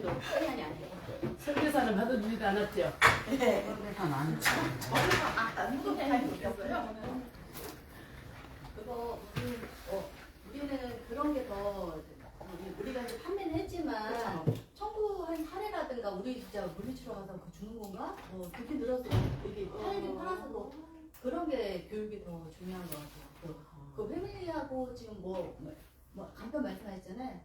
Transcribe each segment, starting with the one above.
그래도 세안이 아니에요. 설계사는 받아주지도 않았죠. 네. 설계사는 안 했죠. 아무도 잘 모르겠어요. 그거 우리는 그런 게 더 우리가 이제 판매는 했지만 청구한 사례라든가 우리 진짜 물리치러 가서 그 주는 건가? 그렇게 늘어서 이게 팔아서도 그런 게 교육이 더 중요한 것 같아요. 그 패밀리하고 지금 뭐 간편 말씀하셨잖아요.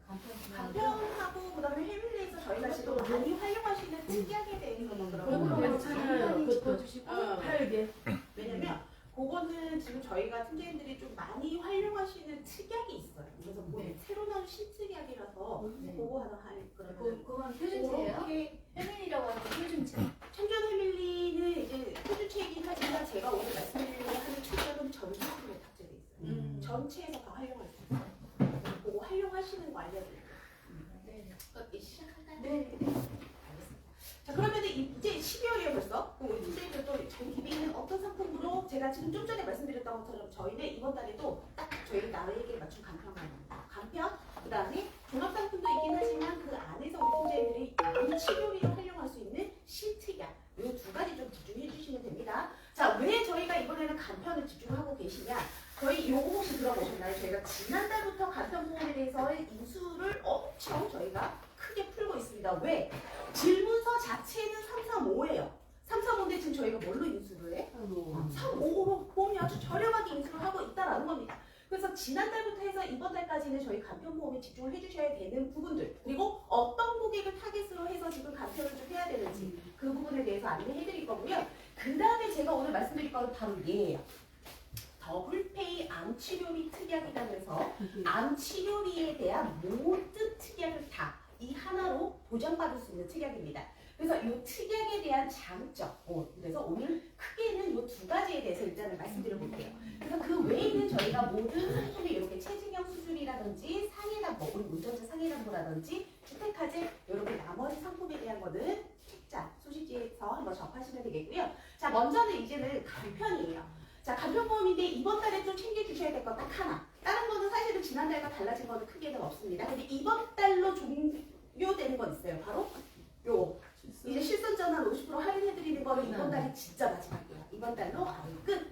간편하고 그다음에 해밀리에서 저희가 지금 많이 활용하시는 특이하게 돼 있는 그것도 거더라고요. 괜찮아요. 그것도 주시고 팔게. 왜냐면 그거는 지금 저희가 팀장님들이 좀 많이 활용하시는 특약이 있어요. 그래서 뭐 새로 나온 신특약이라서 그거 하나 할 그러면 그건 표준체예요? 그렇게 패밀리라고 하는 표준체. 천전 해밀리는 이제 표준체이긴 하지만 제가 오늘 말씀드리려고 하는 특약은 전체적으로 탑재돼 있어요. 전체에서 다 활용할 수 있어요. 그거 활용하시는 거 알려드릴게요. 네. 시작할까요? 네. 자, 그러면 이제 12월이에요 벌써. 그럼 우리 팀장님들도 저희 DB는 어떤 상품으로 제가 지금 좀 전에 말씀드렸던 것처럼 저희는 이번 달에도 딱 저희 나에게 맞춘 간편만 간편, 그 다음에 종합상품도 있긴 하지만 그 안에서 우리 팀장님들이 이 치료비를 활용할 수 있는 실특약 이 두 가지 좀 집중해 주시면 됩니다. 자, 왜 저희가 이번에는 간편을 집중하고 계시냐? 저희 요거 혹시 들어보셨나요? 저희가 지난달부터 간편보험에 대해서 인수를 엄청 저희가 크게 풀고 있습니다. 왜? 질문서 자체는 335예요. 335인데 지금 저희가 뭘로 인수를 해? 355로 보험이 아주 저렴하게 인수를 하고 있다라는 겁니다. 그래서 지난달부터 해서 이번 달까지는 저희 간편보험에 집중을 해주셔야 되는 부분들, 그리고 어떤 고객을 타겟으로 해서 지금 간편을 좀 해야 되는지 그 부분에 대해서 안내해 드릴 거고요. 그 다음에 제가 오늘 말씀드릴 거는 바로 얘예요. 더블페이 암치료비 특약이라면서 암치료비에 대한 모든 특약을 다 이 하나로 보장받을 수 있는 특약입니다. 그래서 이 특약에 대한 장점, 그래서 오늘 크게는 이 두 가지에 대해서 일단은 말씀드려 볼게요. 그래서 그 외에는 저희가 모든 상품이 이렇게 체증형 수술이라든지 상해담보, 우리 운전자 상해담보라든지 주택화재 이렇게 나머지 상품에 대한 거는 책자, 소식지에서 한번 접하시면 되겠고요. 자, 먼저는 이제는 간편이에요. 자, 간편보험인데 이번 달에 좀 챙겨주셔야 될 것 딱 하나. 다른 거는 사실은 지난달과 달라진 거는 크게는 없습니다. 근데 이번 달로 종료되는 건 있어요. 바로 요 이제 실손 전환 50% 할인해드리는 거는 이번 달이 진짜 마지막이에요. 이번 달로 바로 끝.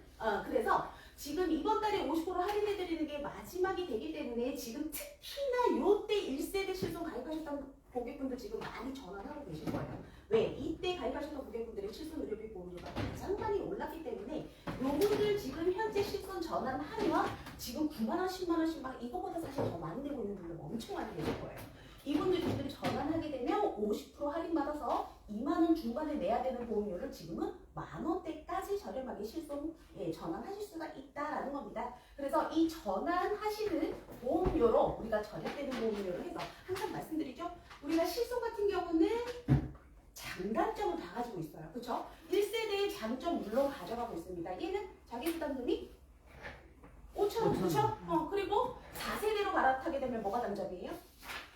그래서 지금 이번 달에 50% 할인해드리는 게 마지막이 되기 때문에 지금 특히나 요때 1세대 실손 가입하셨던 고객분들 지금 많이 전환하고 계실 거예요. 왜? 이때 가입하셨던 고객분들의 실손 의료비 보험료가 가장 많이 올랐기 때문에 요분들 지금 현재 실손 전환하면 지금 9만원, 10만원씩 막 이거보다 사실 더 많이 내고 있는 분들 엄청 많이 계실 거예요. 이분들 지금 전환하게 되면 50% 할인받아서 2만원 중반에 내야 되는 보험료를 지금은 만원대까지 저렴하게 실손 전환하실 수가 있다라는 겁니다. 그래서 이 전환하시는 보험료로 우리가 절약되는 보험료를 해서 항상 말씀드리죠. 우리가 실손 같은 경우는 장단점을 다 가지고 있어요. 그렇죠? 1세대의 장점 물론 가져가고 있습니다. 얘는 자기부담금이 5,000원, 그렇죠? 그리고 4세대로 갈아타게 되면 뭐가 단점이에요?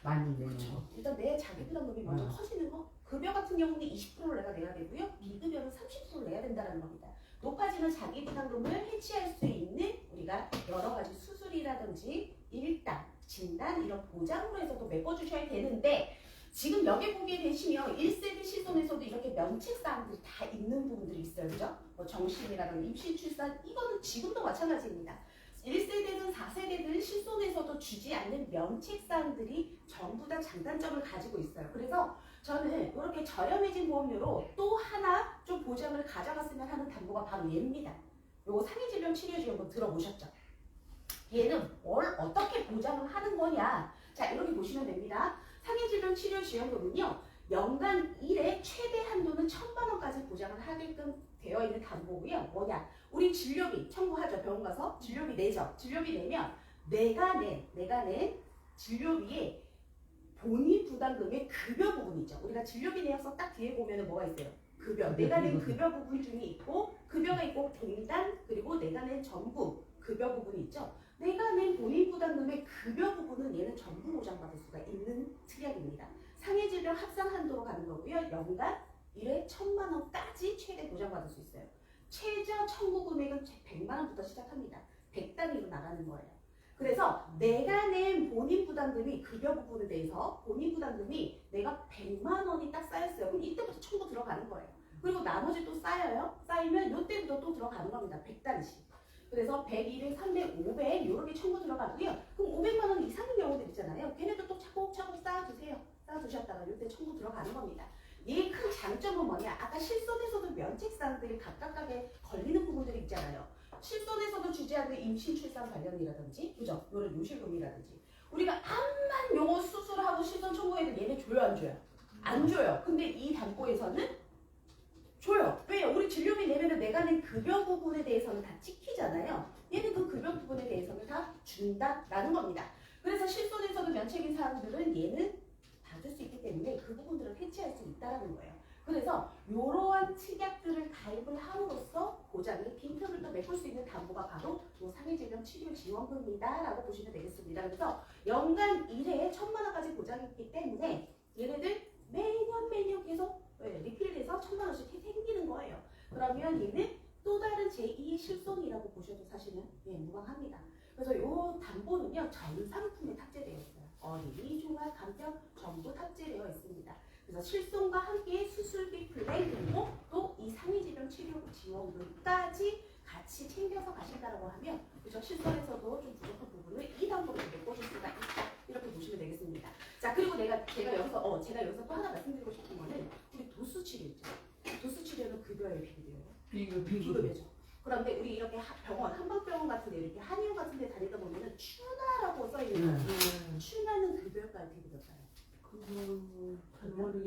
많이 내는 그렇죠. 일단 내 자기부담금이 먼저 커지는 거. 급여 같은 경우는 20%를 내가 내야 되고요. 비급여는 30%를 내야 된다는 겁니다. 높아지는 자기부담금을 해치할 수 있는 우리가 여러 가지 수술이라든지 일당, 진단 이런 보장으로 해서도 메꿔주셔야 되는데 지금 여기 보게 되시면 1세대 실손에서도 이렇게 면책사항들이 다 있는 부분들이 있어요. 그죠? 뭐 정신이라든지 임신, 출산 이거는 지금도 마찬가지입니다. 1세대든 4세대든 실손에서도 주지 않는 면책사항들이 전부 다 장단점을 가지고 있어요. 그래서 저는 이렇게 저렴해진 보험료로 또 하나 좀 보장을 가져갔으면 하는 담보가 바로 얘입니다. 요거 상해질병 치료지원금 들어보셨죠? 얘는 뭘 어떻게 보장을 하는 거냐? 자, 이렇게 보시면 됩니다. 상해질병 치료지원금은요. 연간 1회 최대 한도는 1,000만 원까지 보장을 하게끔 되어 있는 담보고요. 뭐냐? 우리 진료비 청구하죠. 병원 가서 진료비 내죠. 진료비 내면 내가 낸 진료비에 본인 부담금의 급여 부분이 있죠. 우리가 진료비 내역서 딱 뒤에 보면은 뭐가 있어요? 급여. 내가 낸 급여 부분 중에 있고 급여가 있고 분단 그리고 내가 낸 전부 급여 부분이 있죠. 내가 낸 본인 부담금의 급여 부분은 얘는 전부 보장받을 수가 있는 특약입니다. 상해질병 합산 한도로 가는 거고요. 연간 1회 1,000만 원까지 최대 보장받을 수 있어요. 최저 청구 금액은 100만 원부터 시작합니다. 100단위로 나가는 거예요. 그래서 내가 낸 본인 부담금이 급여 부분에 대해서 본인 부담금이 내가 100만 원이 딱 쌓였어요. 그럼 이때부터 청구 들어가는 거예요. 그리고 나머지 또 쌓여요. 쌓이면 이때부터 또 들어가는 겁니다. 100단위씩. 그래서 100, 200, 300, 500 이렇게 청구 들어가고요. 그럼 500만 원 이상인 경우들 있잖아요. 걔네도 또 차곡차곡 쌓아주세요. 쌓아두셨다가 이때 청구 들어가는 겁니다. 이 큰 장점은 뭐냐? 아까 실손에서도 면책사항들이 각각하게 걸리는 부분들이 있잖아요. 실손에서도 주제하는 임신 출산 관련이라든지, 그죠? 요런 요실금이라든지. 우리가 암만 요거 수술하고 실손 청구해도 얘네 줘요, 안 줘요? 안 줘요. 근데 이 담보에서는 줘요. 왜요? 우리 진료비 내면은 내가 낸 급여 부분에 대해서는 다 찍히잖아요. 얘는 그 급여 부분에 대해서는 다 준다라는 겁니다. 그래서 실손에서도 면책인 사항들은 얘는 받을 수 있기 때문에 그 부분들을 해치할 수 있다는 거예요. 그래서 이러한 특약들을 가입을 함으로써 보장이 빈틈을 또 메꿀 수 있는 담보가 바로 상해질병 치료 지원금이다라고 보시면 되겠습니다. 그래서 연간 1회에 1,000만 원까지 보장이 있기 때문에 얘네들 매년 계속 리필돼서 1,000만 원씩 생기는 거예요. 그러면 얘는 또 다른 제2의 실손이라고 보셔도 사실은 무방합니다. 그래서 이 담보는요 전 상품에 탑재되어 있어요. 어린이, 종합, 간편 전부 탑재되어 있습니다. 그래서 실손과 함께 수술비 플랜 그리고 또 이 상해질병 치료 지원금까지 같이 챙겨서 가신다라고 하면 그죠? 실손에서도 좀 부족한 부분을 이 담보로 메꿔줄 수가 있다 이렇게 보시면 되겠습니다. 자 그리고 제가 여기서 또 하나 말씀드리고 싶은 거는 우리 도수 치료 있죠. 도수 치료는 급여예요, 비급여예요? 비급여죠. 그런데 우리 이렇게 병원, 한방병원 같은 데 이렇게 한의원 같은 데 다니다 보면은 추나라고 써있는 거예요. 추나는 급여일까요, 비급여일까요?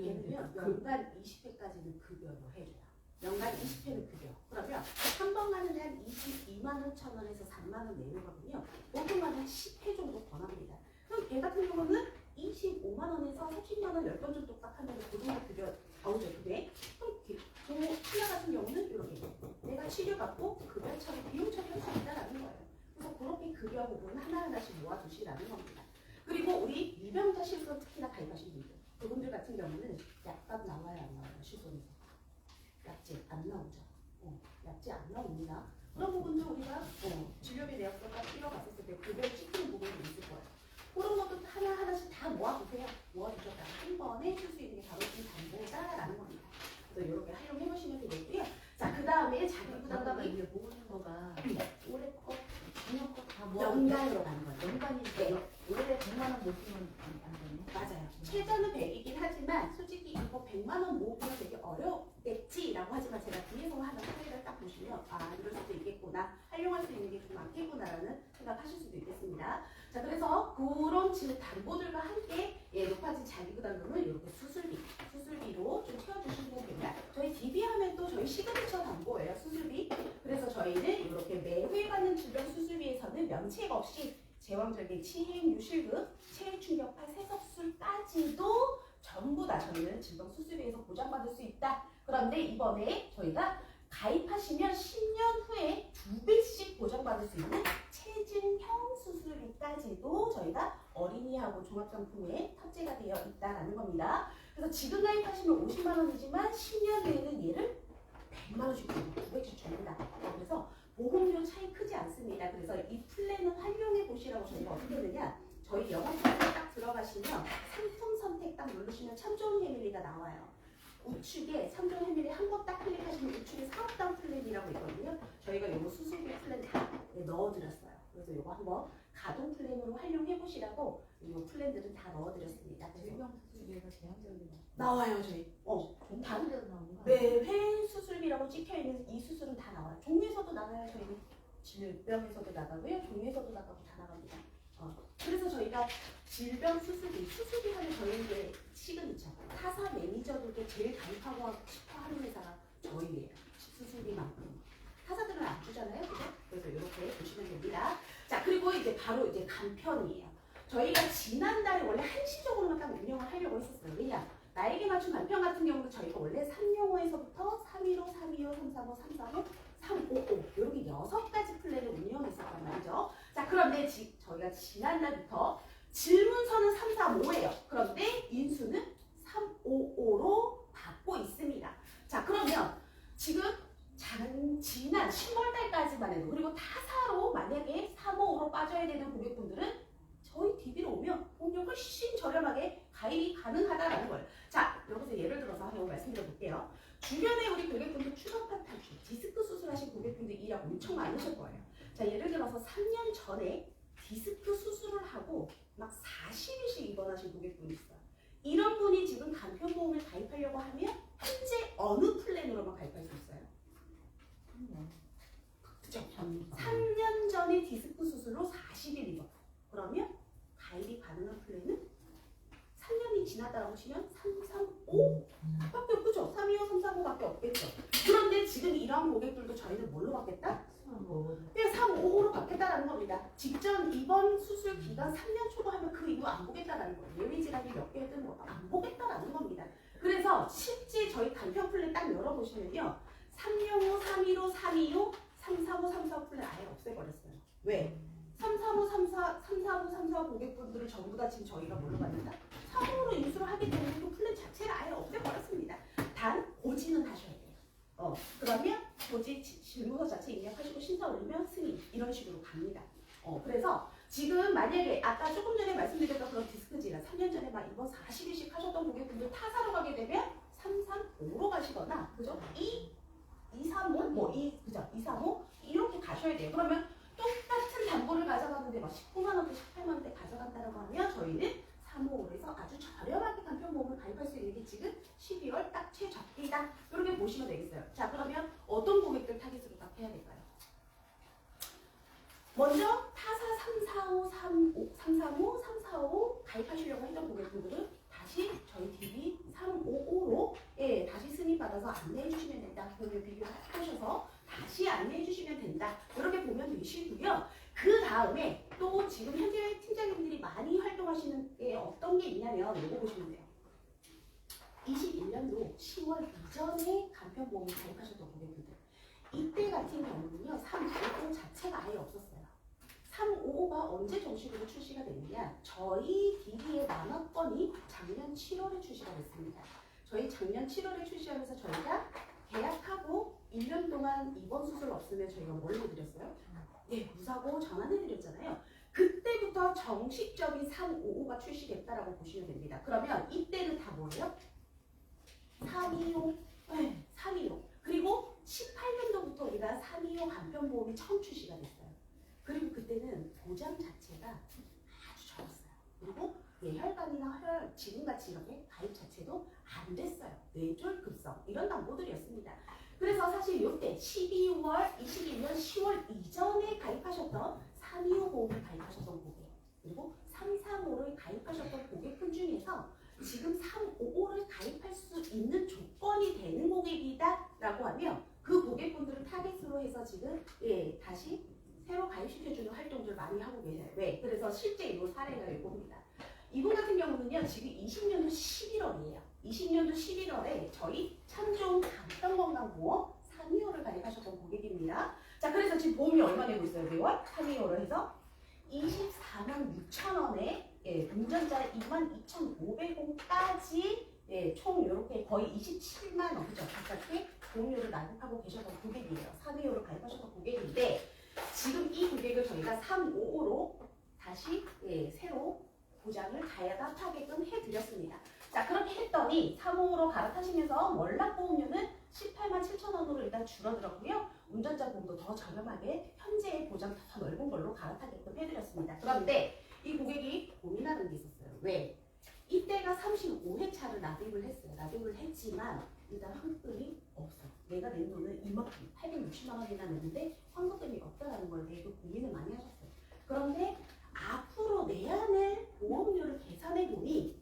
얘는요, 연간 20회까지는 급여로 해줘요. 연간 20회는 급여. 그러면 한 번 가는데 한 22만 5천 원에서 3만 원 내외거든요. 보통 한 10회 정도 권합니다. 그럼 걔 같은 경우는 25만 원에서 30만 원 10번 정도 딱 하면 그 정도 급여 나오죠, 그게. 그럼 추나 같은 경우는 이렇게 내가 치료받고 급여 처리, 비용 처리할 수 있다라는 거예요. 그래서 그렇게 급여 부분 하나하나씩 모아두시라는 겁니다. 그리고 우리 미병자 실손 특히나 가입하신 분들, 그분들 같은 경우는 약값 나와요, 안 나와요? 실손에서 약제 안 나오죠. 약제 안 나옵니다. 그런 부분도 우리가 진료비 내역서가 뛰어갔었을 때 급여를 찍히는 부분도 있을 거예요. 그런 것도 하나하나씩 다 모아두세요. 모아두셨다가 한 번에 쓸 수 있는 게 바로 이 담보다라는 겁니다. 그래서 이렇게 활용해 보시면 되겠고요. 자, 그 다음에 자기 부담금이 이게 모으는 거가 올해 거, 작년 거다 모아 연간으로 가는 거예요. 연간인데 올해 100만 원 못 쓰면 안 되네. 맞아요. 최저는 100이긴 하지만 솔직히 이거 100만 원 모으기가 되게 어렵겠지라고 하지만 제가 뒤에서 하는 사례를 딱 보시면 아 이럴 수도 있겠구나. 활용할 수 있는 게 좀 많겠구나라는 생각하실 수도 있겠습니다. 자 그래서 그런 담보들과 함께 높아진 자기부담금을 이렇게 수술비로 좀 채워주시면 됩니다. 저희 DB하면 또 저희 시그니처 담보예요. 수술비. 그래서 저희는 이렇게 매회 받는 질병 수술비에서는 면책 없이 제왕절개, 치행, 유실금, 체액 충격파, 세석술까지도 전부 다 저희는 질병 수술비에서 보장받을 수 있다. 그런데 이번에 저희가 가입하시면 10년 후에 2배씩 보장받을 수 있는 체증형 수술비까지도 저희가 어린이하고 종합상품에 탑재가 되어 있다라는 겁니다. 그래서 지금 가입하시면 50만 원이지만 10년 후에는 얘를 100만 원씩 주고 2배씩 줍니다. 그래서 보험료 차이 크지 않습니다. 그래서 이 플랜을 활용해 보시라고 저희가 어떻게 했느냐. 저희 영업사에 딱 들어가시면 상품 선택 딱 누르시면 참좋은 패밀리가 나와요. 우측에 참좋은 패밀리 한 번 딱 클릭하시면 우측에 사업당 플랜이라고 있거든요. 저희가 이거 수술비 플랜 다 넣어드렸어요. 그래서 이거 한번 가동 플랜으로 활용해 보시라고 이 플랜들은 다 넣어드렸습니다. 질병 수술비가 제한적인 거 나와요 저희. 다른 데도 나오는 거 네, 회 수술비라고 찍혀있는 이 수술은 다 나와요. 종에서도 나가요. 저희는 질병에서도 나가고요. 종에서도 나가고 다 나갑니다. 그래서 저희가 질병 수술비 하면 저희의 시그니처 타사 매니저들께 제일 가입하고 싶어 하는 회사가 저희예요. 수술비만큼. 타사들은 안 주잖아요. 그죠? 그래서 이렇게 보시면 됩니다. 자, 그리고 이제 바로 이제 간편이에요. 저희가 지난달에 원래 한시적으로만 딱 운영을 하려고 했었어요. 왜냐? 나에게 맞춘 간편 같은 경우는 저희가 원래 3용어에서부터 315, 325, 335, 345, 355 이렇게 6가지 플랜을 운영했었단 말이죠. 자 그런데 저희가 지난날부터 질문서는 335예요. 그런데 인수는 355로 받고 있습니다. 자 그러면 지금 지난 10월달까지만 해도 그리고 타사로 만약에 355로 빠져야 되는 고객분들은 저희 DB로 오면 보험료 훨씬 저렴하게 가입이 가능하다라는 거예요. 자, 여기서 예를 들어서 한번 말씀드려 볼게요. 주변에 우리 고객분들 추간판 탈출, 디스크 수술하신 고객분들 일하고 엄청 많으실 거예요. 자, 예를 들어서 3년 전에 디스크 수술을 하고 막 40일씩 입원하신 고객분이 있어요. 이런 분이 지금 간편보험을 가입하려고 하면 현재 어느 플랜으로만 가입할 수 있어요? 그죠? 3년 전에 디스크 수술로 40일 입원. 그러면 가입이 가능한 플랜은 3년이 지났다고 치면 335 밖에 없죠. 325, 335밖에 없겠죠. 그런데 지금 이러한 고객들도 저희는 뭘로 받겠다? 그냥 355로 받겠다라는 겁니다. 직전 입원 수술 기간 3년 초과하면 그 이후 안 보겠다라는 거예요. 예외 질환이 몇 개 했든 안 보겠다라는 겁니다. 그래서 실제 저희 간편 플랜 딱 열어보시면요. 365, 315, 325, 335, 345 플랜 아예 없애버렸어요. 왜? 335, 345 고객분들을 전부 다 지금 저희가 뭘로 받는다? 355로 인수를 하기 때문에 그 플랜 자체를 아예 없애버렸습니다. 단 고지는 하셔야 돼요. 그러면 고지 질문서 자체 입력하시고 신사 올리면 승인 이런 식으로 갑니다. 그래서 지금 만약에 아까 조금 전에 말씀드렸던 그런 디스크 질환 3년 전에 막 입원 40일씩 하셨던 고객분들 타사로 가게 되면 335로 가시거나 그죠? 235 그죠? 235 이렇게 가셔야 돼요. 그러면 똑같은 담보를 가져가는데 막 19만 원대 18만 원대 가져간다고 하면 저희는 355에서 아주 저렴하게 간편보험을 가입할 수 있는 게 지금 12월 딱 최적기다. 이렇게 보시면 되겠어요. 자, 그러면 어떤 고객들 타깃으로 딱 해야 될까요? 먼저 타사 345, 335, 345 가입하시려고 했던 고객분들은 다시 저희 DB 355로 다시 승인받아서 안내해 주시면 된다. 그러면 비교하셔서 다시 안내해 주시면 된다. 이렇게 보면 되시고요. 그 다음에 또 지금 현재 팀장님들이 많이 활동하시는 게 어떤 게 있냐면 이거 보시면 돼요. 21년도 10월 이전에 간편보험을 가입하셨던 고객분들 이때 같은 경우는요 355 자체가 아예 없었어요. 355가 언제 정식으로 출시가 됐느냐, 저희 DB의 만화권이 작년 7월에 출시가 됐습니다. 저희 작년 7월에 출시하면서 저희가 계약하고 1년 동안 입원 수술 없으면 저희가 뭘 해드렸어요? 네, 무사고 전환해드렸잖아요. 그때부터 정식적인 355가 출시됐다라고 보시면 됩니다. 그러면 이때는 다 뭐예요? 325, 네, 325. 그리고 18년도부터 우리가 325 간편보험이 처음 출시가 됐어요. 그리고 그때는 보장 자체가 아주 적었어요. 그리고 예혈관이나 혈, 지금같이 이렇게 가입 자체도 안 됐어요. 뇌졸급성 이런 담보들이었습니다. 그래서 사실 이때 12월 21년 10월 이전에 가입하셨던 325 보험을 가입하셨던 고객 그리고 335를 가입하셨던 고객분 중에서 지금 355를 가입할 수 있는 조건이 되는 고객이다 라고 하면 그 고객분들을 타겟으로 해서 지금 다시 새로 가입시켜주는 활동들 많이 하고 계세요. 왜? 그래서 실제 이 사례가 이겁니다. 이분 같은 경우는요 지금 20년도 11월이에요. 20년도 11월에 저희 참좋은 간편건강보험 325를 가입하셨던 고객입니다. 자, 그래서 지금 보험이 얼마 내고 있어요? 매월 325를 해서 24만 6천 원에 운전자 22,500원까지 총 이렇게 거의 27만 원 그죠? 가깝게 보험료를 납입하고 계셨던 고객이에요. 325를 가입하셨던 고객인데 지금 이 고객을 저희가 355로 다시 새로 보장을 갈아타게끔 해드렸습니다. 자, 그렇게 했더니 355로 갈아타시면서 월납보험료는 18만 7천 원으로 일단 줄어들었고요. 운전자 보험도 더 저렴하게 현재의 보장 더 넓은 걸로 갈아타게끔 해드렸습니다. 그런데 이 고객이 고민하는 게 있었어요. 왜? 이때가 35회차를 납입을 했어요. 납입을 했지만 일단 환급금이 없어. 내가 낸 돈은 이만큼 860만 원이나 냈는데 환급금이 없다라는 걸 되게 고민을 많이 하셨어요. 그런데 앞으로 내야 될 보험료를 계산해 보니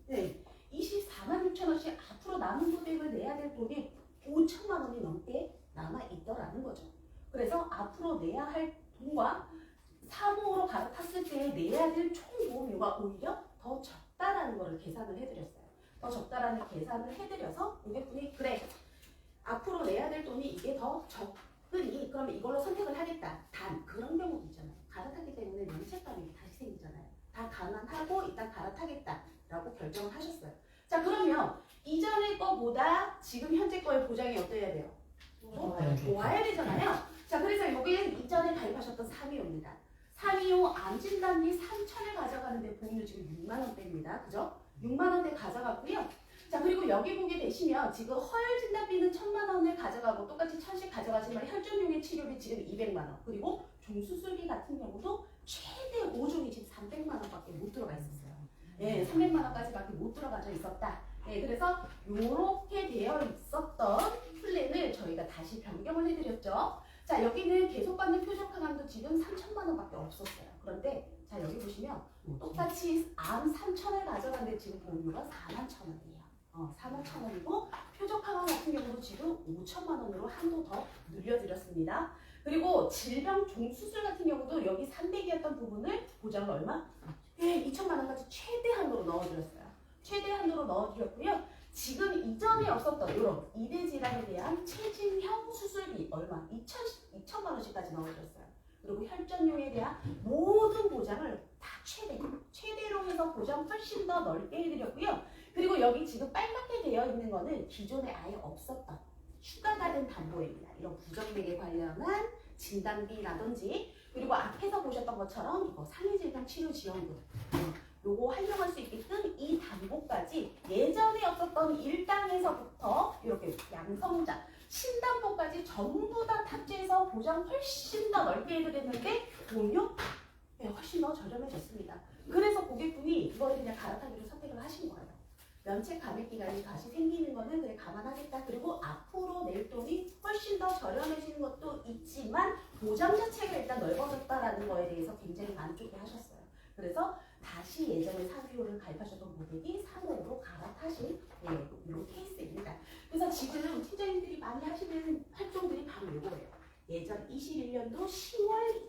24만 6천 원씩 앞으로 남은 금액을 내야 될 돈이 5천만 원이 넘게 남아 있더라는 거죠. 그래서 앞으로 내야 할 돈과 355로 갈아탔을 때 내야 될 총 보험료가 오히려 더 적다라는 거를 계산을 해드렸어요. 더 적다라는 계산을 해드려서 고객분이 그래 앞으로 내야 될 돈이 이게 더 적으니 그러면 이걸로 선택을 하겠다. 단 그런 경우도 있잖아요. 갈아탔기 때문에 면책감이 다시 생기잖아요. 다 감안하고 일단 갈아타겠다라고 결정을 하셨어요. 자, 그러면 이전의 거보다 지금 현재 거의 보장이 어때야 돼요? 좋아야 되잖아요. 자, 그래서 이게 이전에 가입하셨던 325입니다. 325 암진단비 3,000을 가져가는데 보험료 지금 6만 원대입니다. 그죠? 6만 원대 가져갔고요. 자, 그리고 여기 보게 되시면 지금 허혈 진단비는 1,000만 원을 가져가고 똑같이 1,000씩 가져가지만 혈전용의 치료비 지금 200만 원. 그리고 종수술비 같은 경우도 최대 5종이 지금 300만 원밖에 못 들어가 있었어요. 예, 300만 원까지밖에 못 들어가져 있었다. 예, 그래서 이렇게 되어 있었던 플랜을 저희가 다시 변경을 해드렸죠. 자, 여기는 계속 받는 표적 항암도 지금 3,000만 원밖에 없었어요. 그런데 자, 여기 보시면 똑같이 암 3,000을 가져가는데 지금 보험료가 41,000원이에요. 41,000원이고 표적 항암 같은 경우도 지금 5,000만 원으로 한도 더 늘려드렸습니다. 그리고 질병 종수술 같은 경우도 여기 300이었던 부분을 보장을 얼마? 예, 2,000만 원까지 최대한으로 넣어드렸어요. 최대한으로 넣어드렸고요. 지금 이전에 없었던 이런 이대 질환에 대한 체질형 수술비 얼마? 2,000만 원씩까지 넣어드렸어요. 그리고 혈전용에 대한 모든 보장을 다 최대로 해서 보장 훨씬 더 넓게 해드렸고요. 그리고 여기 지금 빨갛게 되어 있는 거는 기존에 아예 없었던 추가가 된 담보입니다. 이런 부정맥에 관련한 진단비라든지 그리고 앞에서 보셨던 것처럼 이거 상해질병 치료지원금 요거 활용할 수 있게끔 이 담보까지 예전에 없었던 1단에서부터 이렇게 양성자 신담보까지 전부 다 탑재해서 보장 훨씬 더 넓게 해드렸는데 보험료 훨씬 더 저렴해졌습니다. 그래서 고객분이 이거를 그냥 갈아타기로 선택을 하신 거예요. 면책 감액 기간이 다시 생기는 거는 그래 감안하겠다. 그리고 앞으로 낼 돈이 훨씬 더 저렴해지는 것도 있지만 보장 자체가 일단 넓어졌다라는 거에 대해서 굉장히 만족해 하셨어요. 그래서 다시 예전에 325를 가입하셨던 고객이 355로 갈아타신 이런 케이스입니다. 그래서 지금 팀장님들이 많이 하시는 활동들이 바로 이거예요. 예전 21년도 10월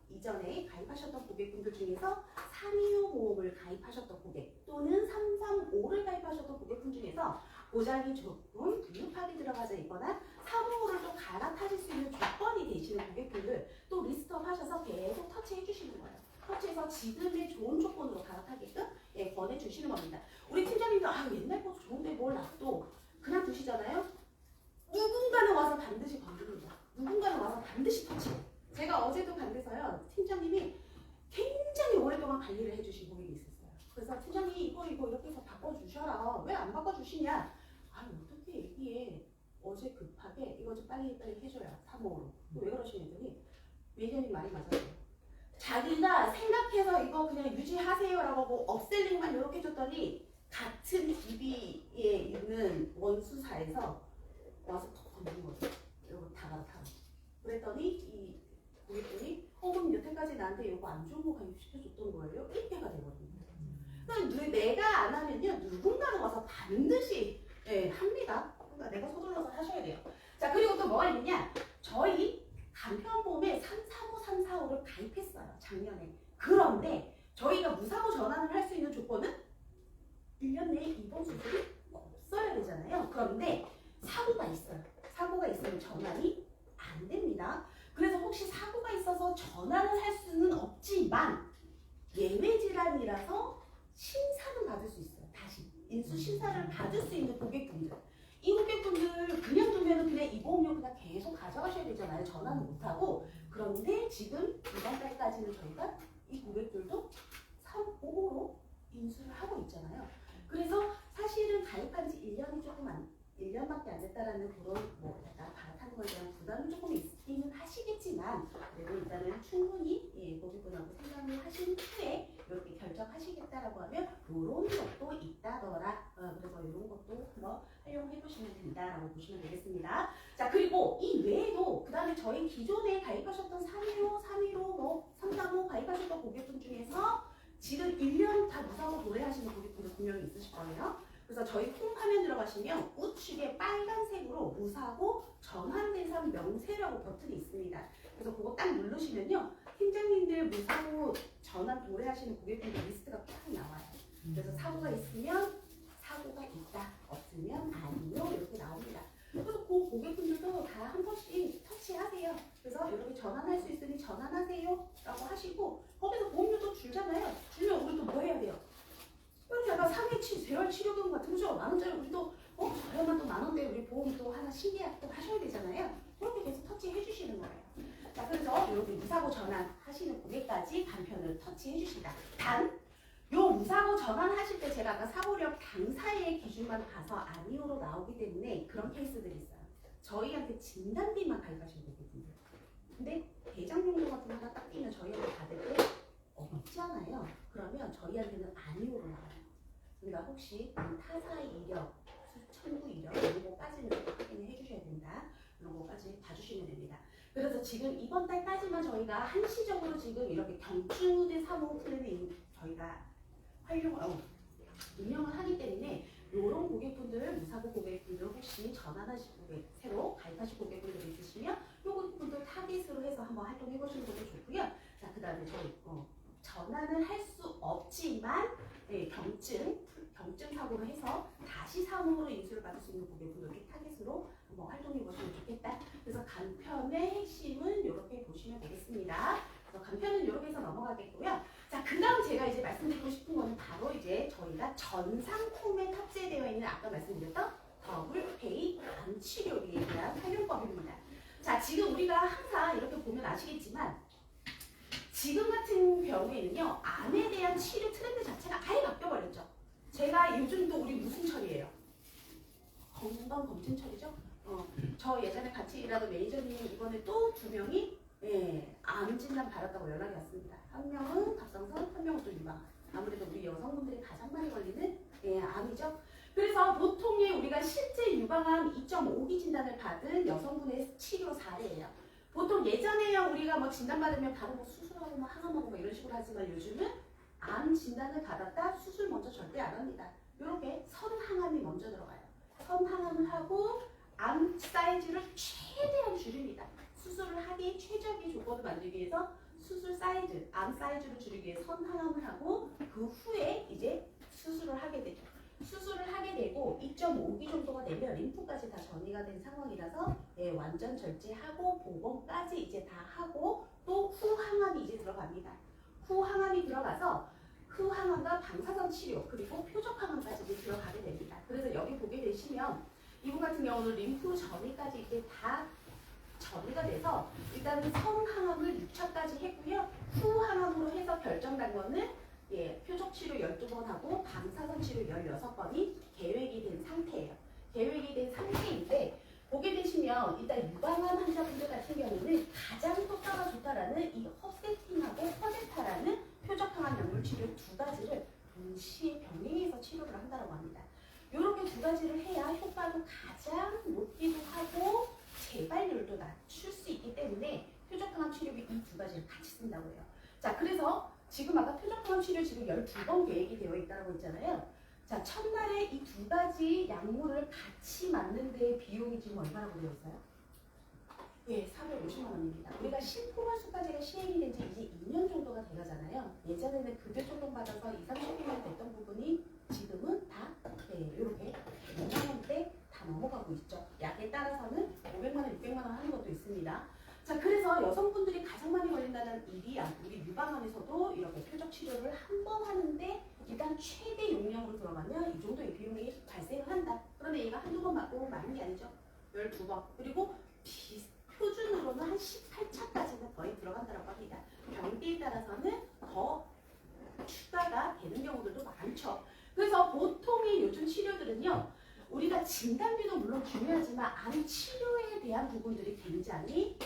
이전에 가입하셨던 고객분들 중에서 325 보험을 가입하셨던 고객 또는 335를 가입하셨던 고객분 중에서 보장이 조금 미흡하게 들어가져 있거나 355를 또 갈아타실 수 있는 조건이 되시는 고객분들 또 리스트업 하셔서 계속 터치해 주시는 거예요. 터치해서 지금의 좋은 조건으로 갈아타게끔 권해주시는 겁니다. 우리 팀장님도 옛날 것도 좋은데 뭘 놔둬 그냥 두시잖아요. 누군가는 와서 반드시 건드립니다. 누군가는 와서 반드시 터치해. 제가 어제도 간데서요. 팀장님이 굉장히 오랫동안 관리를 해주신 고객이 있었어요. 그래서 팀장님 이거 이렇게 해서 바꿔주셔라. 왜 안 바꿔주시냐. 어떻게 얘기해. 어제 급하게 이거 좀 빨리 해줘요. 355로. 왜 그러시냐더니 매니저님 말이 맞았어요. 자기가 생각해서 이거 그냥 유지하세요라고 하고 업셀링만 이렇게 해줬더니 같은 DB에 있는 원수사에서 와서 톡 던진 거예요. 이거 다 갈아타. 그랬더니 이 고객분이 그럼 여태까지 나한테 이거 안 좋은 거 가입시켜줬던 거예요? 이렇게가 되거든요. 그러니까 내가 안 하면요 누군가는 와서 반드시 합니다. 그러니까 내가 서둘러서 하셔야 돼요. 자, 그리고 또 뭐가 있느냐. 저희 간편보험에 335, 345를 가입했어요. 작년에. 그런데 저희가 무사고 전환을 할 수 있는 조건은 1년 내에 입원 수술이 없어야 되잖아요. 그런데 사고가 있어요. 사고가 있으면 전환이 안 됩니다. 그래서 혹시 사고가 있어서 전환을 할 수는 없지만 예외 질환이라서 심사는 받을 수 있어요. 다시 인수 심사를 받을 수 있는 고객분들. 이 고객분들 그냥 두면 그냥 이 보험료 그냥 계속 가져가셔야 되잖아요. 전환을 못하고. 그런데 지금 이번 달까지는 저희가 이 고객들도 355로 인수를 하고 있잖아요. 그래서 사실은 가입한 지 1년밖에 안 됐다라는 그런 약간 갈아타는 거에 대한 부담은 조금 있기는 하시겠지만 그래도 일단은 충분히 고객분하고 상담을 하신 후에 이렇게 결정하시겠다라고 하면 이런 것도 있다더라. 그래서 이런 것도 한번 활용해 보시면 된다라고 보시면 되겠습니다. 자, 그리고 이 외에도 그 다음에 저희 기존에 가입하셨던 315, 315, 335 가입하셨던 고객분 중에서 지금 1년 다 무사고 도래하시는 고객분들 분명히 있으실 거예요. 그래서 저희 홈 화면 들어가시면 우측에 빨간색으로 무사고 전환대상 명세라고 버튼이 있습니다. 그래서 그거 딱 누르시면요. 팀장님들 무사고 전환 도래하시는 고객분들 리스트가 딱 나와요. 그래서 사고가 있으면 사고가 있다, 없으면 아니요 이렇게 나옵니다. 그래서 그 고객분들도 다 한 번씩 터치하세요. 그래서 이렇게 전환할 수 있으니 전환하세요 라고 하시고 거기서 보험료도 줄잖아요. 줄면 우리 또 뭐 해야 돼요? 그럼 약간 상해 재활 치료금 같은 거죠. 10,000원짜리 우리도 저렴한 또 10,000원대 우리 보험도 하나 신계약도 하셔야 되잖아요. 그렇게 계속 터치해 주시는 거예요. 자, 그래서 이렇게 무사고 전환하시는 고객까지 간편을 터치해 주신다. 단, 요 무사고 전환하실 때 제가 아까 사고력 당사의 기준만 봐서 아니오로 나오기 때문에 그런 케이스들이 있어요. 저희한테 진단비만 가입하시는 거거든요. 근데 대장 정도 같은 거 하나 딱 뛰면 저희한테 받을 때 없잖아요. 그러면 저희한테는 아니오로 나와요. 그러니까 혹시 타사 이력, 청구 이력 이런 거까지는 확인해 주셔야 된다. 이런 거까지 봐주시면 됩니다. 그래서 지금 이번 달까지만 저희가 한시적으로 지금 이렇게 경주대 사무 플랜을 저희가 운영을 하기 때문에 이런 고객분들, 무사고 고객분들 혹시 전환하실 고객, 새로 가입하실 고객분들 있으시면 요런 분들 타깃으로 해서 한번 활동해 보시는 것도 좋고요. 자, 그 다음에 저희 전환을 할 수 없지만 경증 사고로 해서 다시 사무로 인수를 받을 수 있는 고객분들께 타깃으로 한번 활동해 보시면 좋겠다. 그래서 간편의 핵심은 이렇게 보시면 되겠습니다. 그래서 간편은 이렇게 해서 넘어가겠고요. 자, 그 다음 제가 이제 말씀드리고 싶은 거는 바로 이제 저희가 전 상품에 탑재되어 있는 아까 말씀드렸던 더블페이 암치료비에 대한 활용법입니다. 자, 지금 우리가 항상 이렇게 보면 아시겠지만 지금 같은 경우에는요, 암에 대한 치료 트렌드 자체가 아예 바뀌어버렸죠. 제가 요즘도 우리 무슨 철이에요? 건강검진철이죠? 저 예전에 같이 일하던 매니저님이 이번에 또 2명이 암 진단 받았다고 연락이 왔습니다. 한 명은 갑상선, 한 명은 또 유방. 아무래도 우리 여성분들이 가장 많이 걸리는 암이죠. 그래서 보통의 우리가 실제 유방암 2.5기 진단을 받은 여성분의 치료 사례예요. 보통 예전에요 우리가 뭐 진단받으면 바로 뭐 수술하고 뭐 항암하고 뭐 이런 식으로 하지만 요즘은 암 진단을 받았다 수술 먼저 절대 안 합니다. 이렇게 선항암이 먼저 들어가요. 선항암을 하고 암 사이즈를 최대한 줄입니다. 수술을 하기 최적의 조건을 만들기 위해서 수술 사이즈, 암 사이즈를 줄이기 위해 선항암을 하고 그 후에 이제 수술을 하게 되죠. 수술을 하게 되고 2.5기 정도가 되면 림프까지 다 전이가 된 상황이라서 완전 절제하고 보건까지 이제 다 하고 또 후항암이 이제 들어갑니다. 후항암이 들어가서 후항암과 방사선 치료 그리고 표적항암까지 이제 들어가게 됩니다. 그래서 여기 보게 되시면 이분 같은 경우는 림프 전이까지 이제 다 전이가 돼서 일단은 선항암을 6차까지 했고요. 후항암으로 해서 결정난 거는 표적 치료 12번 하고 방사선 치료 16번이 계획이 된 상태예요. 계획이 된 상태인데 보게 되시면 일단 유방암 환자분들 같은 경우는 가장 효과가 좋다라는 이 허세팅하고 허데타라는 표적항암 약물 치료 2가지를 동시에 병행해서 치료를 한다고 합니다. 이렇게 2가지를 해야 효과도 가장 높기도 하고 재발률도 낮출 수 있기 때문에 표적항암 치료비 이 2가지를 같이 쓴다고 해요. 자, 그래서 지금 아까 표적항암 치료 지금 12번 계획이 되어 있다고 했잖아요. 자, 첫날에 이 2가지 약물을 같이 맞는 데의 비용이 지금 얼마라고 되어 있어요? 450만 원입니다. 우리가 심포괄수까지가 시행이 된 지 이제 2년 정도가 돼가잖아요. 예전에는 급여 조정 받아서 20, 30만 됐던 부분이 지금은 다 이렇게 5만 원대 다 넘어가고 있죠. 약에 따라서는 500만 원, 600만 원 하는 것도 있습니다. 자, 그래서 여성분들이 가장 많이 걸린다는 일이 우리 유방암에서도 이렇게 표적 치료를 한 번 하는데 일단 최대 용량으로 들어가면 이 정도의 비용이 발생을 한다. 그런데 얘가 한두 번 맞고 마는 게 아니죠. 12번. 그리고 표준으로는 한 18차까지는 거의 들어간다고 합니다. 병비에 따라서는 더 추가가 되는 경우들도 많죠. 그래서 보통의 요즘 치료들은요. 우리가 진단비도 물론 중요하지만 암 치료에 대한 부분들이 굉장히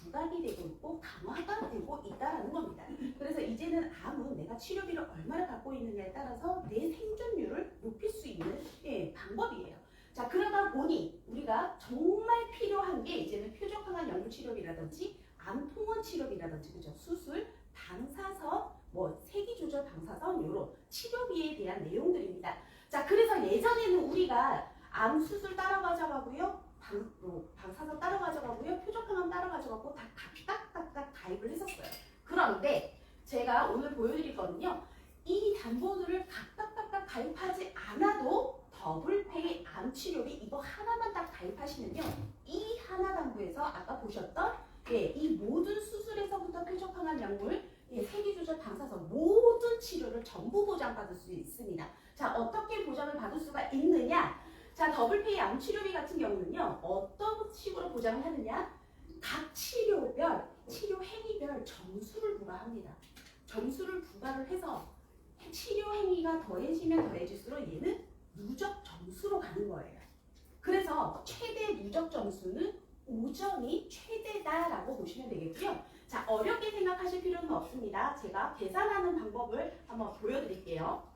부각이 되고 있고 강화가 되고 있다는 겁니다. 그래서 이제는 암은 내가 치료비를 얼마나 갖고 있느냐에 따라서 내 생존율을 높일 수 있는 방법이에요. 자, 그러다 보니 우리가 정말 필요한 게 이제는 표적항암 약물 치료비라든지 암 통원 치료비라든지 그죠? 수술, 방사선, 세기 조절 방사선 이런 치료비에 대한 내용들입니다. 자, 그래서 예전에는 우리가 암 수술 따라 가져가고요. 방사선 따라 가져가고요. 표적항암 따라 가져가고 다 각각 가입을 했었어요. 그런데 제가 오늘 보여드릴 거는요. 이 담보들을 각각 가입하지 않아도 더블페이 암 치료비 이거 하나만 딱 가입하시면요. 이 하나 담보에서 아까 보셨던 이 모든 수술에서부터 표적항암 약물, 세기조절 방사선 모든 치료를 전부 보장받을 수 있습니다. 자, 어떻게 보장을 받을 수가 있느냐? 자, 더블페이 암 치료비 같은 경우는요. 어떤 식으로 보장을 하느냐? 각 치료별, 치료 행위별 점수를 부과합니다. 점수를 부과를 해서 치료 행위가 더해지면 더해질수록 얘는 누적 점수로 가는 거예요. 그래서 최대 누적 점수는 5점이 최대다라고 보시면 되겠고요. 자, 어렵게 생각하실 필요는 없습니다. 제가 계산하는 방법을 한번 보여드릴게요.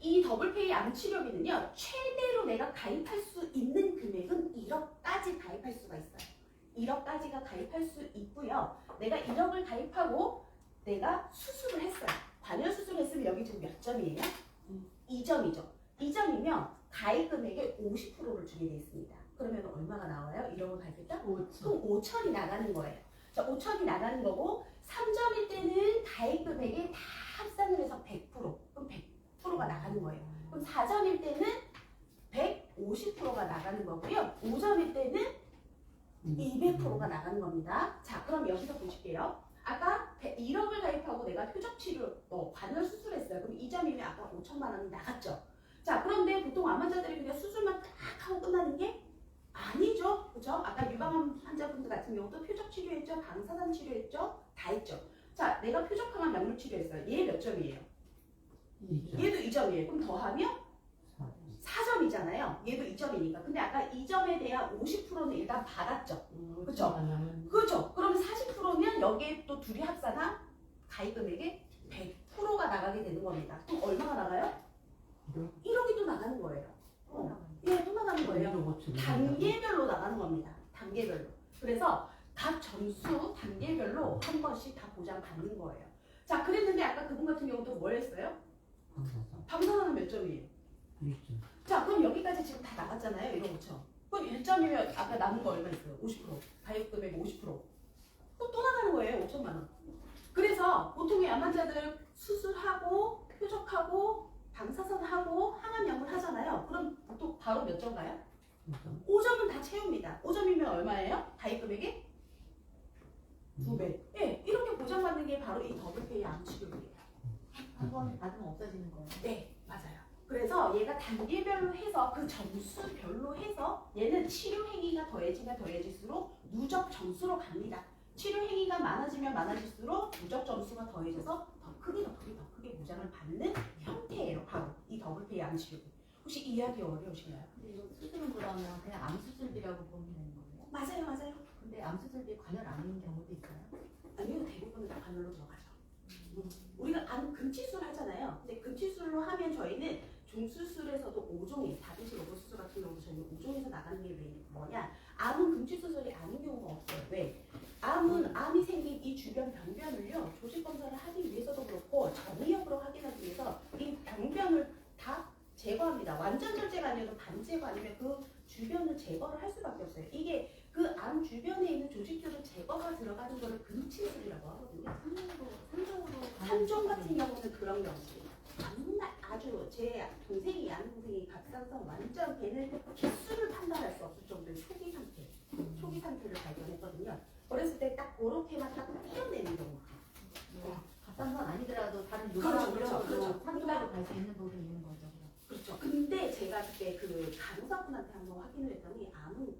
이 더블페이 암 치료비는요. 최대로 내가 가입할 수 있는 금액은 1억까지 가입할 수가 있어요. 1억까지가 가입할 수 있고요. 내가 1억을 가입하고 내가 수술을 했어요. 관절 수술을 했으면 여기 지금 몇 점이에요? 2점이죠. 2점이면 가입 금액의 50%를 주게 돼 있습니다. 그러면 얼마가 나와요? 1억을 가입했다? 5천. 그럼 5천이 나가는 거예요. 자, 5천이 나가는 거고 3점일 때는 가입 금액에 다 합산을 해서 100%. 그럼 100%가 나가는 거예요. 그럼 4점일 때는 150%가 나가는 거고요. 5점일 때는 200%가 나가는 겁니다. 자, 그럼 여기서 보실게요. 아까 1억을 가입하고 내가 표적 치료, 관절 수술했어요. 그럼 2점이면 아까 5천만 원이 나갔죠. 자, 그런데 보통 암 환자들이 그냥 수술만 딱 하고 끝나는 게 아니죠. 그죠? 아까 유방암 환자분들 같은 경우도 표적 치료했죠. 방사선 치료했죠. 다 했죠. 자, 내가 표적항암 약물 치료했어요. 얘 몇 점이에요? 얘도 2점이에요. 그럼 더하면 4점이잖아요. 얘도 2점이니까. 근데 아까 2점에 대한 50%는 일단 받았죠. 그렇죠? 그렇죠. 그러면 40%면 여기에 또 둘이 합산한 가입 금액의 100%가 나가게 되는 겁니다. 그럼 얼마가 나가요? 1억이 또 나가는 거예요. 예, 또 나가는 거예요. 단계별로 나가는 겁니다. 단계별로. 그래서 각 점수 단계별로 한 번씩 다 보장받는 거예요. 자, 그랬는데 아까 그분 같은 경우도 뭘 했어요? 방사선은 몇 점이에요? 1점. 자, 그럼 여기까지 지금 다 나갔잖아요. 1억 5천. 그럼 1점이면 아까 남은 거 얼마 있어요? 50%. 가입 금액 50%. 또 나가는 거예요. 5천만 원. 그래서 보통의 암 환자들 수술하고 표적하고 방사선하고 항암약물 하잖아요. 그럼 보통 바로 몇 점 가요? 5점은 다 채웁니다. 5점이면 얼마예요? 가입 금액이? 2배. 예, 이렇게 보장받는 게 바로 이 더블페이 암 치료예요. 한 번 받으면 없어지는 거예요. 네, 맞아요. 그래서 얘가 단계별로 해서 그 점수별로 해서 얘는 치료 행위가 더해지면 더해질수록 누적 점수로 갑니다. 치료 행위가 많아지면 많아질수록 누적 점수가 더해져서 더 크게 보장을 받는 형태예요. 바로 이 더블페이 암 치료. 혹시 이해하기 어려우신가요? 근데 이거 수술은 그러면 그냥 암 수술비라고 보면 되는 거예요? 맞아요, 맞아요. 근데 암 수술비 관여 아닌 경우도 있어요? 아니요, 대부분은 다 관절로 들어가죠. 우리가 암 금치술 하잖아요. 근데 금치술로 하면 저희는 중수술에서도 5종이 다중식 로봇 수술 같은 경우도 저희는 5종에서 나가는 게 뭐냐? 암은 금치수술이 아닌 경우가 없어요. 왜? 암이 생긴 이 주변 병변을요, 조직 검사를 하기 위해서도 그렇고 전이역으로 확인하기 위해서 이 병변을 다 제거합니다. 완전 절제가 아니어도 반 제거 아니면 그 주변을 제거를 할 수밖에 없어요. 이게 그 암 주변에 있는 조직들을 제거가 들어가는 거를 금치술이라고 하거든요. 3종 같은 경우는 그런 경우예요. 정말 아주 제 동생이 아는 동생이 갑상선 완전 걔는 개수를 판단할 수 없을 정도의 초기 상태를 발견했거든요. 어렸을 때 딱 그렇게만 딱 띄어내는 경우. 갑상선 아니더라도 다른 그렇죠, 요가 그렇죠. 상도로 갈 수 있는 부분이 있는 거죠. 그렇죠. 근데 제가 그때 그 간호사분한테 한번 확인을 했더니 암은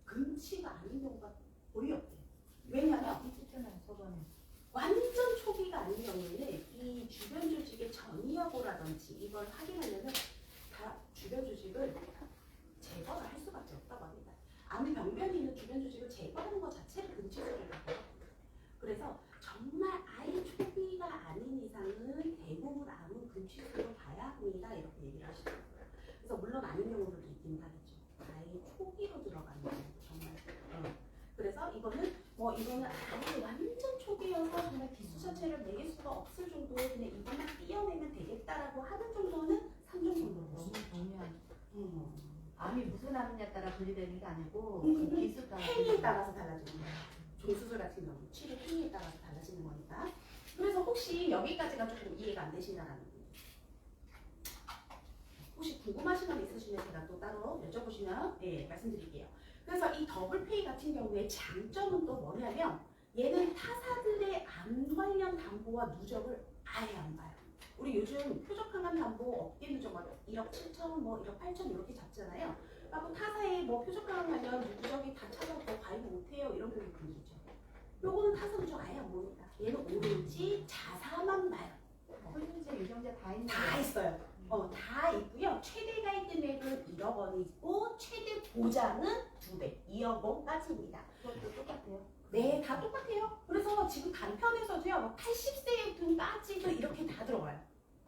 금치가 아닌 경우가 거의 없대요. 왜냐하면 있잖아요, 저번에. 완전 초기가 아닌 경우에는 이 주변 조직의 전이여고라든지 이걸 확인하려면 다 주변 조직을 제거를 할 수밖에 없다고 합니다. 암 병변이 있는 주변 조직을 제거하는 것 자체를 금치술이라고 합니다. 그래서 정말 아예 초기가 아닌 이상은 대부분 암은 금치술로 봐야 합니다. 이렇게 얘기를 하시더라고요. 그래서 물론 아닌 경우도 있긴 하겠죠. 아예 초기로 들어가는 경우 정말. 그래서 이거는 아예 완전 초기여서 정말 기수 자체를 매길 수가 없을 정도의 그냥 이것만 띄어내면 되겠다라고 하는 정도는 3종 정도 너무 보시면 동의한. 돼요. 암이 무슨 암이냐에 따라 분리되는 게 아니고 음. 기수 따라. 행위에 따라서 달라지는 거예요. 종수술 같은 경우 치료 행위에 따라서 달라지는 거니까. 그래서 혹시 여기까지가 조금 이해가 안 되신다라는 분, 혹시 궁금하신 건 있으시면 제가 또 따로 여쭤보시면 말씀드릴게요. 그래서 이 더블페이 같은 경우에 장점은 또 뭐냐면 얘는 타사들의 암 관련 담보와 누적을 아예 안 봐요. 우리 요즘 표적항암 담보 업계 누적 1억 7천, 뭐 1억 8천 이렇게 잡잖아요. 그리고 타사에 뭐 표적항암 관련 누적이 다 찾아서 가입 못해요 이런 고객분들 있죠. 요거는 타사 누적 아예 안 봅니다. 얘는 오로지 자사만 봐요. 홀딩제, 유정제 다 있는 다 있어요. 다 있고요. 최대 가입 금액은 1억 원이고 최대 보장은 2배, 2억 원까지입니다. 그것도 똑같아요. 네, 다 똑같아요. 그래서 지금 간편에서도요, 80세 등까지도 이렇게 다 들어가요.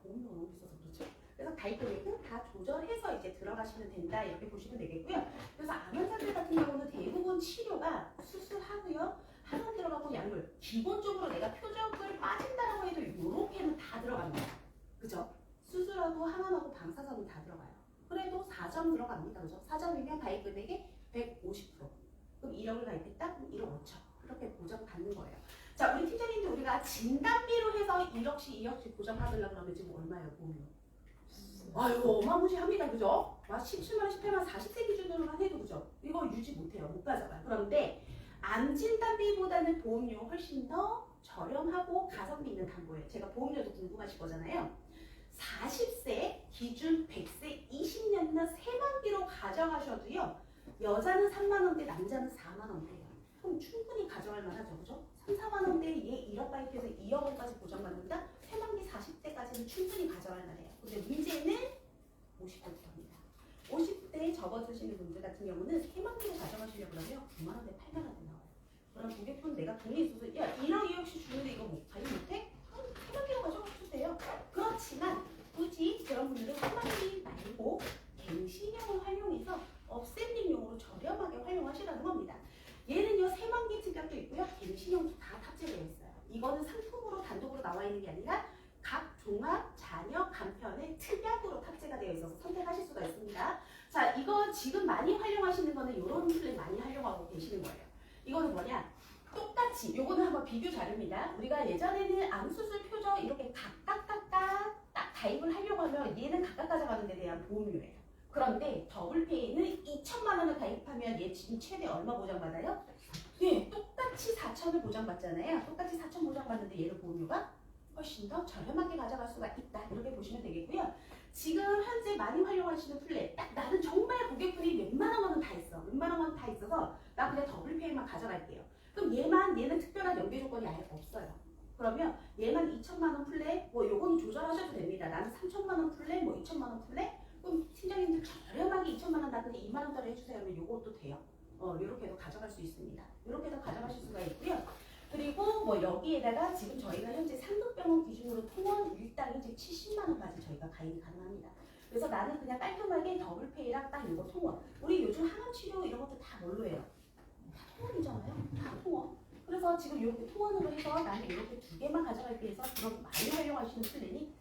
보험료 너무 비싸서 그렇죠. 그래서 가입 금액은 다 조절해서 이제 들어가시면 된다 이렇게 보시면 되겠고요. 그래서 암 환자들 같은 경우는 대부분 치료가 수술하고요, 항암 들어가고 약물. 기본적으로 내가 표적을 빠진다라고 해도 이렇게는 다 들어갑니다. 그죠? 수술하고 항암하고 방사선은 다 들어가요. 그래도 4점 들어갑니다. 그죠? 4점이면 가입 금액의 150%. 그럼 1억을 가입했다? 그럼 1억 5천. 그렇게 보장받는 거예요. 자, 우리 팀장님도 우리가 진단비로 해서 1억씩, 2억씩 보장받으려고 그러면 지금 얼마예요, 보험료? 아유, 어마무시합니다. 그죠? 17만원, 18만원, 40세 기준으로만 해도 그죠? 이거 유지 못해요. 못 가져가요. 그런데 암 진단비보다는 보험료 훨씬 더 저렴하고 가성비 있는 담보예요. 제가 보험료도 궁금하실 거잖아요. 40세 기준 100세 20년이나 세만기로 가져가셔도요. 여자는 3만원대, 남자는 4만원대예요. 그럼 충분히 가져갈 만하죠. 그죠? 3, 4만원대에 얘 1억 가입해서 2억 원까지 보장받는다? 세만기 40대까지는 충분히 가져갈 만해요. 근데 문제는 50대부터입니다. 50대에 접어드시는 분들 같은 경우는 세만기로 가져가시려고 그러면 9만원대, 8만원대 나와요. 그럼 고객분 내가 돈이 있어서 야 1억, 2억씩 주는데 이거 뭐 가입 못해? 세만기로 가져가셔도 돼요. 그렇지만 굳이 그런 분들은 세만기 말고 갱신형을 활용해서 업셀링용으로 저렴하게 활용하시라는 겁니다. 얘는요 세만기 특약도 있고요 갱신형도 다 탑재되어 있어요. 이거는 상품으로 단독으로 나와 있는 게 아니라 각 종합 잔여 간편의 특약으로 탑재가 되어 있어서 선택하실 수가 있습니다. 자, 이거 지금 많이 활용하시는 거는 이런 플랜 많이 활용하고 계시는 거예요. 이거는 뭐냐? 똑같이 요거는 한번 비교 자료입니다. 우리가 예전에는 암수술 표적 이렇게 각각 딱 가입을 하려고 하면 얘는 각각 가져가는 데 대한 보험료예요. 그런데 더블페이는 2천만 원을 가입하면 얘 지금 최대 얼마 보장받아요? 네, 똑같이 4천을 보장받잖아요. 똑같이 4천 보장받는데 얘를 보험료가 훨씬 더 저렴하게 가져갈 수가 있다. 이렇게 보시면 되겠고요. 지금 현재 많이 활용하시는 플랜, 딱 나는 정말 고객분이 몇만원 원은 다 있어. 몇만원 원은 다 있어서 나 그냥 더블페이만 가져갈게요. 그럼 얘는 특별한 연계 조건이 아예 없어요. 그러면 얘만 2천만 원 플랜, 뭐 요거는 조절하셔도 됩니다. 나는 3천만 원 플랜, 뭐 2천만 원 플랜, 그럼 팀장님들 저렴하게 2천만 원 나한테 2만 원짜리 해주세요 하면 요것도 돼요. 요렇게도 가져갈 수 있습니다. 요렇게도 가져가실 수가 있고요. 그리고 뭐 여기에다가 지금 저희가 현재 상급병원 기준으로 통원 일당이 지금 70만 원까지 저희가 가입이 가능합니다. 그래서 나는 그냥 깔끔하게 더블페이랑 딱 이거 통원. 우리 요즘 항암치료 이런 것도 다 뭘로 해요? 다 통원이잖아요. 다 통원. 그래서 지금 이렇게 통원으로 해서 나는 이렇게 두 개만 가져갈게 해서 그런 많이 활용하시는 플랜이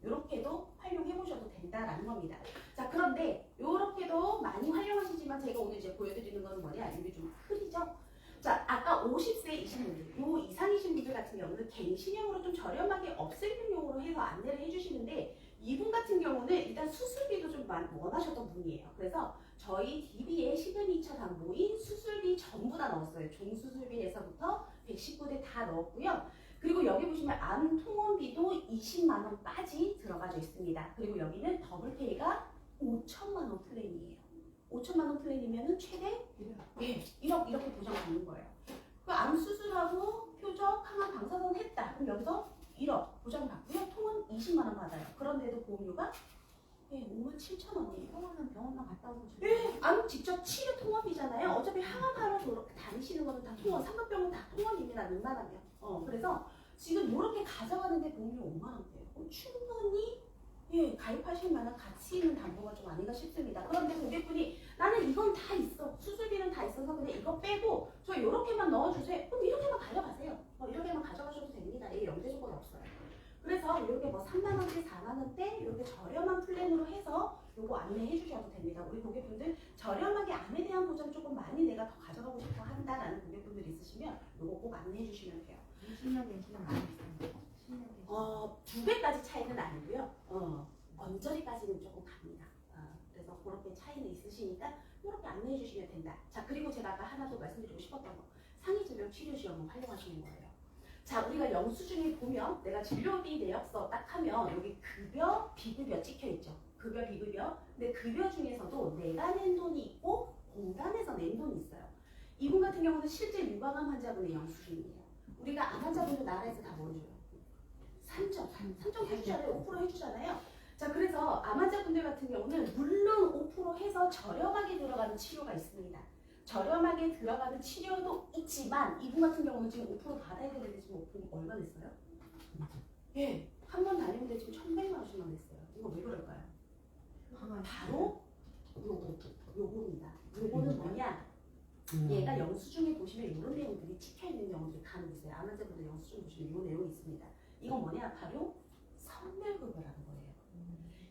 이렇게도 활용해 보셔도 된다라는 겁니다. 자, 그런데 이렇게도 많이 활용하시지만 제가 오늘 이제 보여드리는 거는 뭐냐? 이게 좀 흐리죠? 자, 아까 50세이신 분들, 요 이상이신 분들 같은 경우는 갱신형으로 좀 저렴하게 업셀링용으로 해서 안내를 해주시는데 이분 같은 경우는 일단 수술비도 좀 원하셨던 분이에요. 그래서 저희 DB에 시그니처 담보인 수술비 전부 다 넣었어요. 종수술비에서부터 119대 다 넣었고요. 그리고 여기 보시면 암 통원비도 20만 원까지 들어가져 있습니다. 그리고 여기는 더블페이가 5천만 원 플랜이에요. 5천만 원 플랜이면은 최대 1억 이렇게 보장받는 거예요. 그 암 수술하고 표적, 항암, 방사선 했다. 그럼 여기서 1억 보장받고요. 통원 20만 원 받아요. 그런데도 보험료가 57,000원이에요. 병원만 갔다 오면 암 직접 치료 통원이잖아요. 어차피 항암하러 다니시는 거는 다 통원, 상급병원 다 통원입니다. 웬만하면. 그래서 지금 이렇게 가져가는데 보험료 5만 원대예요. 충분히 가입하실 만한 가치 있는 담보가 좀 아닌가 싶습니다. 그런데 고객분이 나는 이건 다 있어. 수술비는 다 있어서 그냥 이거 빼고 저 이렇게만 넣어주세요. 그럼 이렇게만 가져가세요. 이렇게만 가져가셔도 됩니다. 연계 조건이 없어요. 그래서 이렇게 뭐 3만 원대, 4만 원대 이렇게 저렴한 플랜으로 해서 요거 안내해 주셔도 됩니다. 우리 고객분들 저렴하게 암에 대한 보장 조금 많이 내가 더 가져가고 싶어 한다라는 고객분들 있으시면 요거 꼭 안내해 주시면 돼요. 20년 갱신은 많이 비싼데 10년 갱신 2배까지 차이는 아니고요. 언저리까지는 조금 갑니다. 그래서 그렇게 차이는 있으시니까 이렇게 안내해 주시면 된다. 자, 그리고 제가 아까 하나 더 말씀드리고 싶었던 거 상해증병 치료 시험을 활용하시는 거예요. 자, 우리가 영수증에 보면 내가 진료비 내역서 딱 하면 여기 급여, 비급여 찍혀 있죠. 급여, 비급여. 근데 급여 중에서도 내가 낸 돈이 있고 공단에서 낸 돈이 있어요. 이분 같은 경우는 실제 유방암 환자분의 영수증이에요. 우리가 암 환자분들 나라에서 다 뭐 해줘요? 산정 해주잖아요. 5% 해주잖아요. 자, 그래서 암 환자분들 같은 경우는 물론 5% 해서 저렴하게 들어가는 치료가 있습니다. 저렴하게 들어가는 치료도 있지만 이분 같은 경우는 지금 5% 받아야 되는데 지금 5% 얼마 냈어요? 예, 한 번 다니는데 지금 1,100만 원씩만 냈어요. 이거 왜 그럴까요? 바로 요거입니다. 요거는 뭐냐? 얘가 영수증에 보시면 이런 내용들이 찍혀있는 경우들이 간혹 있어요. 암 환자분들 영수증 보시면 이 내용이 있습니다. 이건 뭐냐? 바로 선별급여라는 거예요.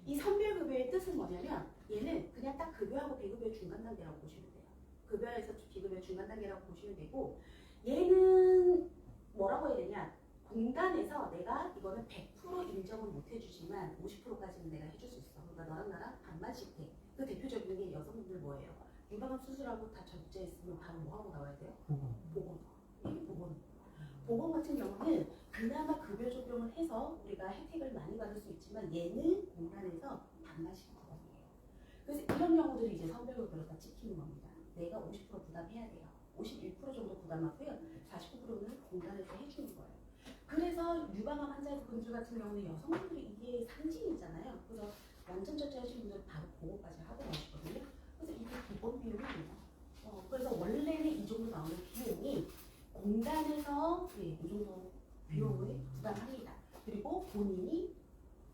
이 선별급여의 뜻은 뭐냐면 얘는 그냥 딱 급여하고 비급여 중간 단계라고 보시면 돼요. 급여에서 비급여 중간 단계라고 보시면 되고 얘는 뭐라고 해야 되냐? 공단에서 내가 이거는 100% 인정은 못 해주지만 50%까지는 내가 해줄 수 있어. 그러니까 너랑 나랑 반반씩 해. 그 대표적인 게 여성분들 뭐예요? 유방암 수술하고 다 접제했으면 바로 뭐 하고 나와야 돼요? 보건. 이게 보건. 보건 같은 경우는 그나마 급여 적용을 해서 우리가 혜택을 많이 받을 수 있지만 얘는 공단에서 반반씩 부담이에요. 그래서 이런 경우들이 이제 선별급여로 다 찍히는 겁니다. 내가 50% 부담해야 돼요. 51% 정도 부담하고요. 49%는 공단에서 해주는 거예요. 그래서 유방암 환자분들 같은 경우는 여성분들이 이게 상징이잖아요. 그래서 완전 절제하신 분들은 바로 보고까지 하고 나오시거든요. 그래서 이게 기본 비용입니다. 그래서 원래는 이 정도 나오는 비용이 공단에서 이 정도 비용을 부담합니다. 그리고 본인이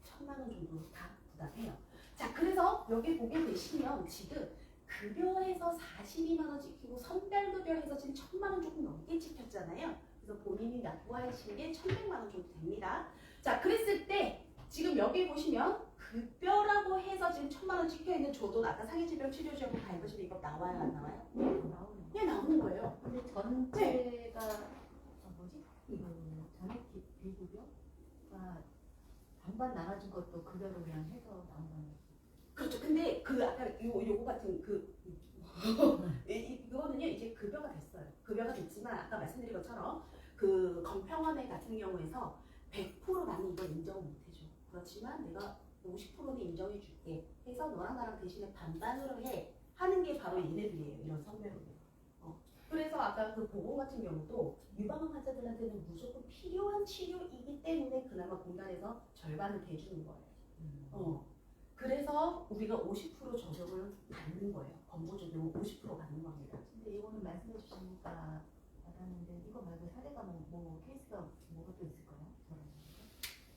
1,000만 원 정도 다 부담해요. 자, 그래서 여기 보게 되시면 지금 급여에서 42만 원 찍히고 선별급여해서 지금 1,000만 원 조금 넘게 찍혔잖아요. 그래서 본인이 납부하신 게 1,100만 원 정도 됩니다. 자, 그랬을 때 지금 여기 보시면 급여라고 해서 지금 1,000만 원 찍혀 있는 조돈 아까 상해질병 치료제하고 발부제 이거 나와요, 안 나와요? 네, 나오는 거예요. 근데 전체가 뭐지? 그 잔액 비급여가 반반 나눠진 것도 급여로 그냥 해서 나온 거예요. 그렇죠. 근데 그 아까 요거 같은 이거는요 이제 급여가 됐어요. 급여가 됐지만 아까 말씀드린 것처럼 그 건평원회 같은 경우에서 100% 나는 이걸 인정을 못 해줘. 그렇지만 내가 50%는 인정해 줄게 해서 너랑 나랑 대신에 반반으로 해 하는 게 바로 얘네들이에요. 이런 선별급여. 그래서 아까 그 보건 같은 경우도 유방암 환자들한테는 무조건 필요한 치료이기 때문에 그나마 공단에서 절반을 대주는 거예요. 그래서 우리가 50% 적용을 받는 거예요. 권고 적용을 50% 받는 겁니다. 근데 이거는 말씀해 주시니까 알았는데 이거 말고 사례가 뭐 케이스가 뭐가 또 있을까요?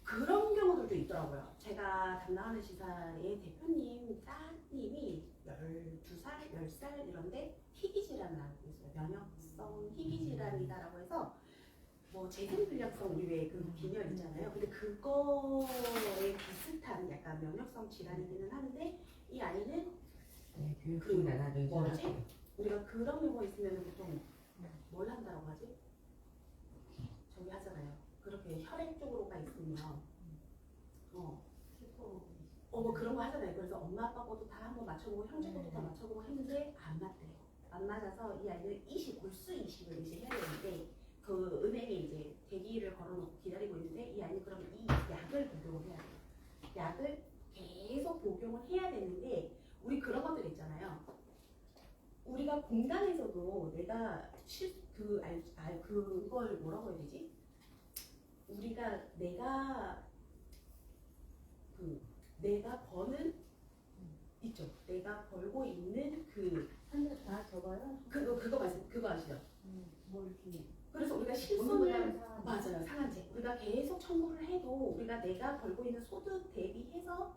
그런 경우들도 있더라고요. 제가 담당하는 시사의 대표님 따님이 12살, 10살 이런데 희귀 질환을 앓고 있어요. 면역성 희귀 질환이다라고 해서 뭐 재생불량성 우리 왜 그 빈혈 있잖아요. 근데 그거에 비슷한 약간 면역성 질환이기는 한데 이 아이는 그 뭐지? 우리가 그런 경우가 있으면 보통 뭘 한다고 하지? 저기 하잖아요. 그렇게 혈액 쪽으로가 있으면 뭐 그런 거 하잖아요. 그래서 엄마 아빠 것도 다 한번 맞춰보고 형제 것도 다 맞춰보고 했는데 안 맞대요. 안 맞아서 이 아이는 골수 이식을 이제 해야 되는데 그 은행에 이제 대기를 걸어놓고 기다리고 있는데 이 아이는 그럼 이 약을 복용을 해야 돼요. 약을 계속 복용을 해야 되는데 우리 그런 것들 있잖아요. 우리가 공단에서도 내가 그걸 뭐라고 해야 되지? 우리가 내가 버는 있죠. 내가 벌고 있는 근데 다 적어요? 그거 아시죠? 뭐 이렇게 그래서 우리가 보는 실손을 거랑 맞아요. 상한제. 우리가 계속 청구를 해도 우리가 내가 벌고 있는 소득 대비해서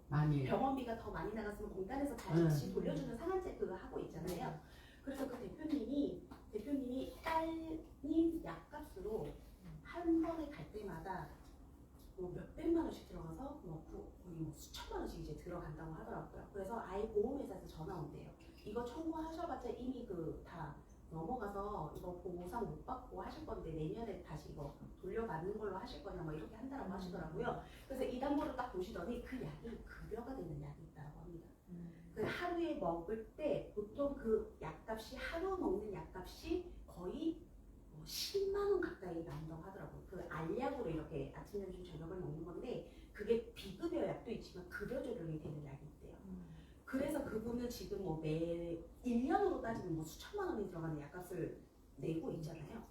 많이 병원비가 더 많이 나갔으면 공단에서 다시 돌려주는 상한제 그거 하고 있잖아요. 그래서 그 대표님이 딸님 약값으로 한 번에 갈 때마다 뭐 몇백만 원씩 들어가서 거의 뭐 수천만 원씩 이제 들어간다고 하더라고요. 그래서 아예 보험회사에서 전화 온대요. 이거 청구하셔봤자 이미 다 넘어가서 이거 보상 못 받고 하실 건데 내년에 다시 이거 돌려받는 걸로 하실 거냐 뭐 이렇게 한다라고 하시더라고요. 그래서 이 담보를 딱 보시더니 그 약이 급여가 되는 약이 있다고 합니다. 그 하루에 먹을 때 보통 그 약값이 하루 먹는 약값이 거의 10만 원 가까이 나온다고 하더라고요. 그 알약으로 이렇게 아침, 점심, 저녁을 먹는 건데 그게 비급여 약도 있지만 급여 조절이 되는 약이 있대요. 그래서 그분은 지금 뭐 매 1년으로 따지면 뭐 수천만 원이 들어가는 약값을 내고 있잖아요.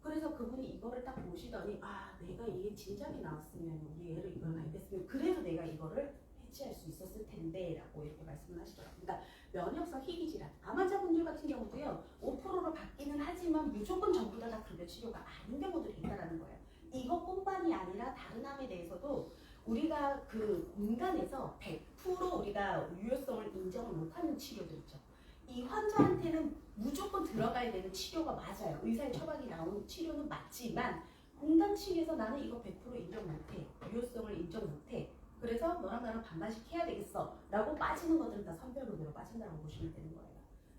그래서 그분이 이거를 딱 보시더니 아 내가 이게 진작에 나왔으면 우리 애를 이걸 가입했으면 그래서 내가 이거를 해치할 수 있었을 텐데 라고 이렇게 말씀을 하시더라고요. 그러니까 면역성 희귀질환 암환자분들 같은 경우도요 5%로 받기는 하지만 무조건 전부 다 급여 치료가 아닌 경우들이 있다는 거예요. 이것뿐만이 아니라 다른 암에 대해서도 우리가 그 민간에서 100% 우리가 유효성을 인정을 못하는 치료들 있죠. 이 환자한테는 무조건 들어가야 되는 치료가 맞아요. 의사의 처방이 나오는 치료는 맞지만 공단 측에서 나는 이거 100% 인정 못해. 유효성을 인정 못해. 그래서 너랑 나랑 반반씩 해야 되겠어. 라고 빠지는 것들은 다 선별급여로 빠진다고 보시면 되는 거예요.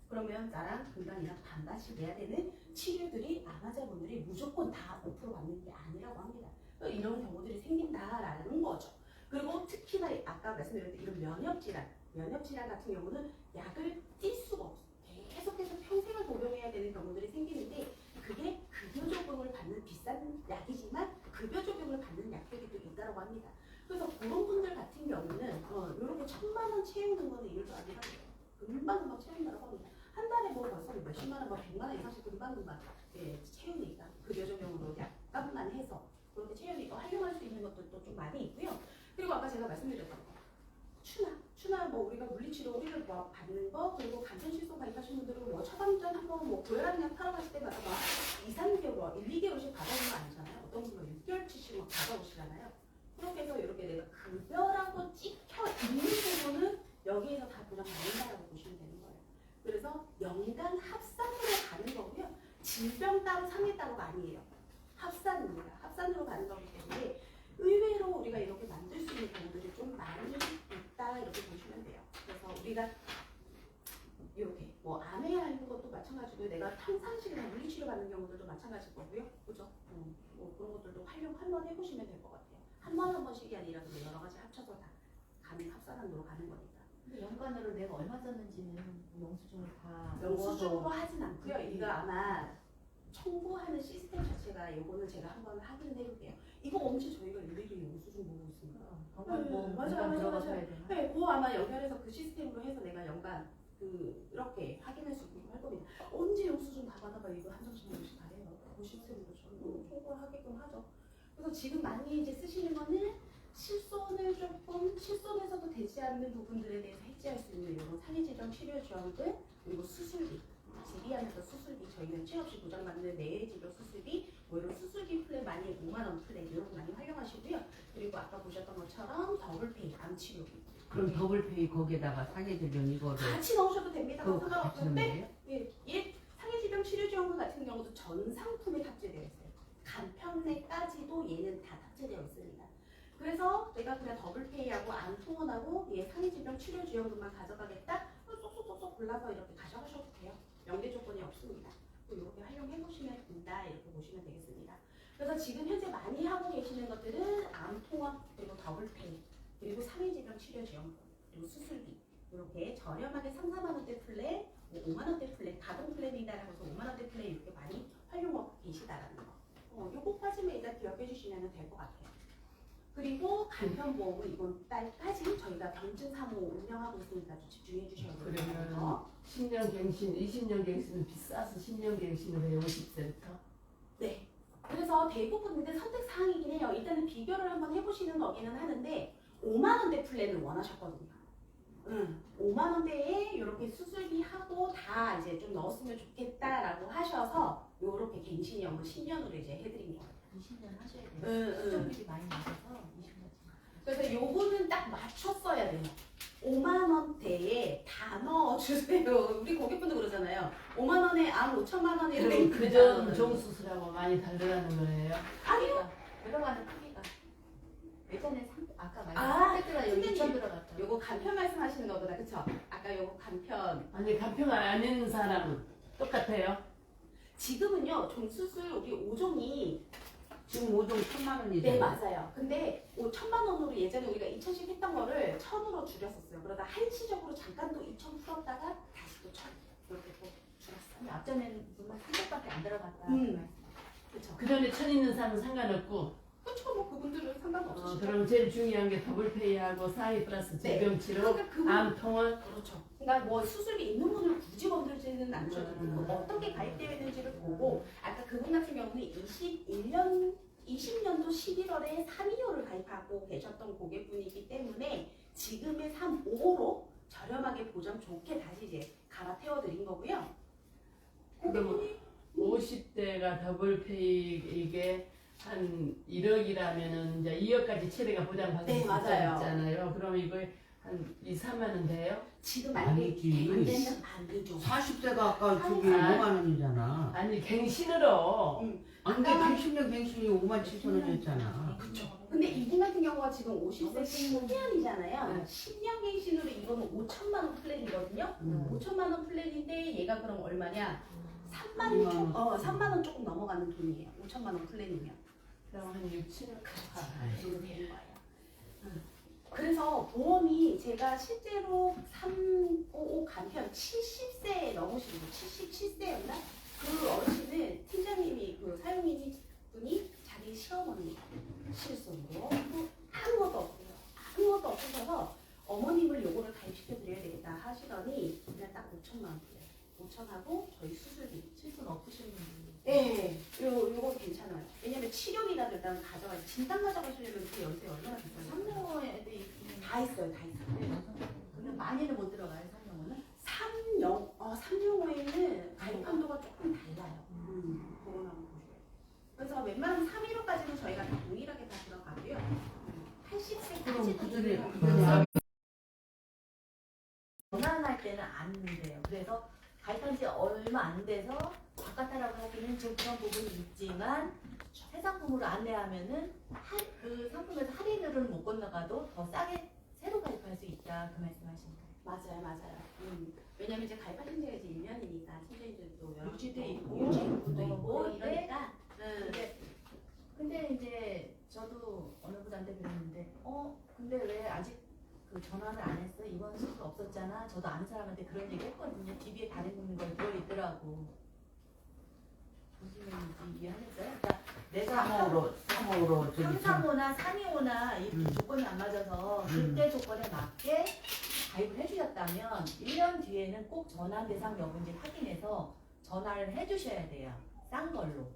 그러면 나랑 공단이랑 반반씩 내야 되는 치료들이 암환자분들이 무조건 다 5% 받는 게 아니라고 합니다. 이런 경우들이 생긴다라는 거죠. 그리고 특히나 아까 말씀드렸던 이런 면역질환 같은 경우는 약을 뛸 수가 없어요. 계속해서 평생을 복용해야 되는 경우들이 생기는데 그게 급여 적용을 받는 비싼 약이지만 급여 적용을 받는 약들이 또 있다고 합니다. 그래서 그런 분들 같은 경우는 이렇게 1,000만 원 채우는 거는 일도 아니라고요. 금방 채운다고 합니다. 한 달에 뭐 벌써 몇십만 원, 100만 원 이상씩 금방 채우니까 급여 적용으로 약값만 해서 그렇게 채우니까 활용할 수 있는 것들도 좀 많이 있고요. 그리고 아까 제가 말씀드렸던 거 추나 뭐 우리가 물리치료 우리를 뭐 받는 거 그리고 간편실손 가입하신 분들은 뭐 처방전 한번 뭐 고혈압약 타러 가실 때마다 막 2, 3개월, 1, 2개월씩 받아오는 거 아니잖아요. 어떤 분은 6개월치씩 막 받아오시잖아요. 그렇게 해서 이렇게 내가 급여라고 찍혀 있는 부분은 여기에서 다 보장받는다라고 보시면 되는 거예요. 그래서 연간 합산으로 가는 거고요. 질병 따로 상해 따로가 아니에요. 합산입니다. 합산으로 가는 거기 때문에 의외로 우리가 이렇게 만들 수 있는 경우들이 좀 많이 있다 이렇게 보시면 돼요. 그래서 우리가 이렇게 뭐 암에 하는 것도 마찬가지고 내가 평상시에 물리치료 받는 경우들도 마찬가지일 거고요. 그죠? 뭐 그런 것들도 활용 한번 해보시면 될 것 같아요. 한 번씩이 아니라 여러 가지 합쳐서 다 가는 합산으로 가는 거니까. 근데 연간으로 내가 얼마 썼는지는 영수증을 다 영수증으로 하진 않고요. 이거 아마 청구하는 시스템 자체가 요거는 제가 한번 확인을 해볼게요. 이거 언제 저희가 일일이 영수증 보고 있습니다. 들어가셔야 되나? 네, 그거 아마 연결해서 그 시스템으로 해서 내가 연간 이렇게 확인할 수 있게끔 할 겁니다. 언제 영수증 다 받아봐 이거 한 장씩 다 해요. 그 시스템으로 저희도 청구를 하게끔 하죠. 그래서 지금 많이 이제 쓰시는 거는 실손에서도 되지 않는 부분들에 대해서 해지할 수 있는 이런 상해질병 치료 지원금 그리고 수술비 질의하면서 수술비 저희는 취 없이 보장받는 내외질병 수술비 뭐 이런 수술비 플랜 많이 5만 원 플랜 이런 거 많이 활용하시고요. 그리고 아까 보셨던 것처럼 더블페이 암치료비 그럼 더블페이 거기에다가 상해질병 이거를 같이 넣으셔도 됩니다. 그거 같이 상관없는데 넣는 얘 상해질병 치료지원금 같은 경우도 전 상품에 탑재되어 있어요. 간편내까지도 얘는 다 탑재되어 있습니다. 그래서 내가 그냥 더블페이하고 암 통원하고 얘 상해질병 치료지원금만 가져가겠다? 쏙쏙쏙쏙 골라서 이렇게 가져가셔도 돼요. 연계 조건이 없습니다. 이렇게 활용해보시면 된다 이렇게 보시면 되겠습니다. 그래서 지금 현재 많이 하고 계시는 것들은 암 통원 그리고 더블페이 그리고 상해질병 치료지원금 그리고 수술비 이렇게 저렴하게 3, 4만 원대 플랜, 5만 원대 플랜, 가동 플랜이다라고 해서 5만 원대 플랜 이렇게 많이 활용하고 계시다라는 거. 요거까지만 일단 기억해 주시면 될 것 같아요. 그리고 간편보험은 이번 달까지 저희가 병증 사무 운영하고 있으니까 좀 집중해 주셔야 돼요. 그러면 10년 갱신, 20년 갱신은 비싸서 10년 갱신을 해요. 50세부터. 네. 그래서 대부분 근데 선택 사항이긴 해요. 일단은 비교를 한번 해보시는 거기는 하는데 5만 원대 플랜을 원하셨거든요. 5만 원대에 이렇게 수술비 하고 다 이제 좀 넣었으면 좋겠다라고 하셔서 이렇게 갱신형으로 10년으로 이제 해드린 거예요. 20년 하셔야 돼요. 수정률이 많이 낮아서 20년. 그래서 요거는 딱 맞췄어야 돼요. 5만 원대에 다 넣어주세요. 우리 고객분도 그러잖아요. 5만 원에 암 5천만 원에 그럼 그전 종수술하고 많이 다르다는 거예요? 아니요. 들어가는 크기가 예전에 아까 아, 말한 상태가 여기 선생님. 2천 들어갔다. 요거 간편 말씀하시는 거보다 그쵸? 아까 요거 간편 아니 간평 안 있는 사람은 똑같아요? 지금은요 종수술 우리 5종이 지금 5종 1,000만 원이죠. 네 맞아요. 근데 1,000만 원으로 예전에 우리가 2,000씩 했던 거를 1,000으로 줄였었어요. 그러다 한시적으로 잠깐 또 2,000 풀었다가 다시 또 1,000 이렇게 또 줄였어요. 앞전에는 정말 300밖에 안 들어갔다. 그렇죠. 그 전에 천 있는 사람은 상관없고 그렇죠. 뭐 그분들은 상관없으시죠. 그럼 제일 중요한 게 더블페이하고 사이 플러스 질병치료, 그러니까 그분 암통원. 그렇죠. 그러니까 뭐 수술이 있는 분을 굳이 건들지는 않죠. 음. 어떻게 가입되어 있는지를 보고 아까 그분 같은 경우는 20년도 11월에 325를 가입하고 계셨던 고객분이기 때문에 지금의 355로 저렴하게 보장 좋게 다시 이제 갈아태워드린 거고요. 고객분이 50대가 더블페이 이게 한 1억이라면은 이제 2억까지 최대가 보장받을 네, 수 맞아요. 있잖아요. 그럼 이거 한 2, 3만 원 돼요? 지금 아니지. 안 되면 안 되죠. 40대가 아까 저기 아. 5만 원이잖아. 아니 갱신으로 아니 110년 갱신이 5만 7천 원이었잖아. 그렇죠. 근데 이분 같은 경우가 지금 50세 10년이잖아요. 네. 10년 갱신으로 이거는 5천만 원 플랜이거든요. 5천만 원 플랜인데 얘가 그럼 얼마냐? 3만 원, 3만 원 조금 넘어가는 돈이에요. 5천만 원 플랜이면. 그럼 한 6, 7억 그 정도 되는 거예요. 그래서 보험이 제가 실제로 355 간편 70세 넘으시고 77세였나? 그 어르신은 팀장님이 그 사용인 분이 자기 시어머니 실손으로 아무것도 없어요. 아무것도 없으셔서 어머님을 요거를 가입시켜 드려야 되겠다 하시더니 그냥 딱 5천만 원 드려요. 5천하고 저희 수술비. 실손 없으신 분이. 네, 요거 괜찮아요. 왜냐면 치료비라도 일단 가져가야 진단 가져가시려면 그 연세 얼마나 비싸요? 3년에 다 있어요, 다 있어요. 근데 많이는 못 들어가요, 3년은. 305에는 가입 한도가 조금 달라요. 그거는 한번 보셔요. 그래서 웬만하면 315까지는 저희가 다 동일하게 다 들어가고요. 80세까지는 그전에 전환할 때는 안 돼요. 그래서 가입한 지 얼마 안 돼서 바깥하라고 하기는 좀 그런 부분이 있지만 새 상품으로 안내하면은 그 상품에서 할인율은 못 건너가도 더 싸게 새로 가입할 수 있다 그 말씀하십니다. 맞아요, 맞아요. 왜냐면 이제 가입하신 지가 이제 1년이니까 팀장님들도 유지돼 있고, 유지분도 있고 뭐 이러니까 근데 이제 저도 어느 분한테 그랬는데 근데 왜 아직 그 전화를 안 했어? 이번 수술 없었잖아. 저도 아는 사람한테 그런 얘기 했거든요. TV에 다른 걸 들어있더라고. 무슨 얘기인지 이해하겠어요? 그러니까 내가 3호로 저기 335나 325나 이 조건이 안 맞아서 그때 조건에 맞게 가입을 해주셨다면 1년 뒤에는 꼭 전환 대상 여부인지 확인해서 전화를 해주셔야 돼요. 싼 걸로.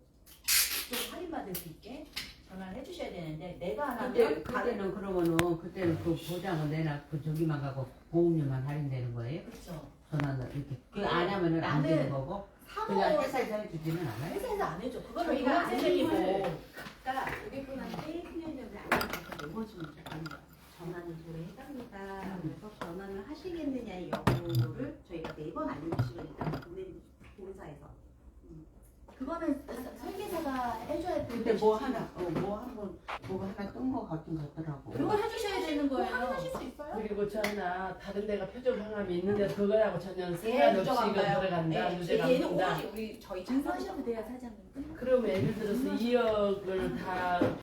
좀 할인받을 수 있게 전화를 해주셔야 되는데 내가 안 하면 그때는 그러면은 그때는 그 보장은 내나 그 저기만 가고 보험료만 할인되는 거예요? 그렇죠. 전화는 이렇게 그 안 하면은 안 되는 거고 그냥 3호 회사에서 해주지는 않아요? 회사에서 안 해줘. 그거는 저희가 보험세금이고. 그러니까 고객분한테 클리닉을 안내해서 메모지는 적합니다. 전화는 도에 해당합니다. 그래서 전화를 하시겠느냐의 여부를 저희가 매번 알려주시면 일단 보내는 본사에서. 그거는 설계사가 해줘야 돼. 근데 뭐 하나 뭐 하나 뜬 거 같은 것 같더라고. 그걸 해주셔야 되는 거예요. 하실 수 있어요? 그리고 저 하나 다른 데가 표적 항암이 있는데 그거하고 전혀 예, 상관없이 누적 안 이거 가요. 들어간다. 유죄가 얘는 안 된다. 오로지 우리 저희 증서하셔도 돼요, 사장님. 그러면 예를 들어서 2억을 다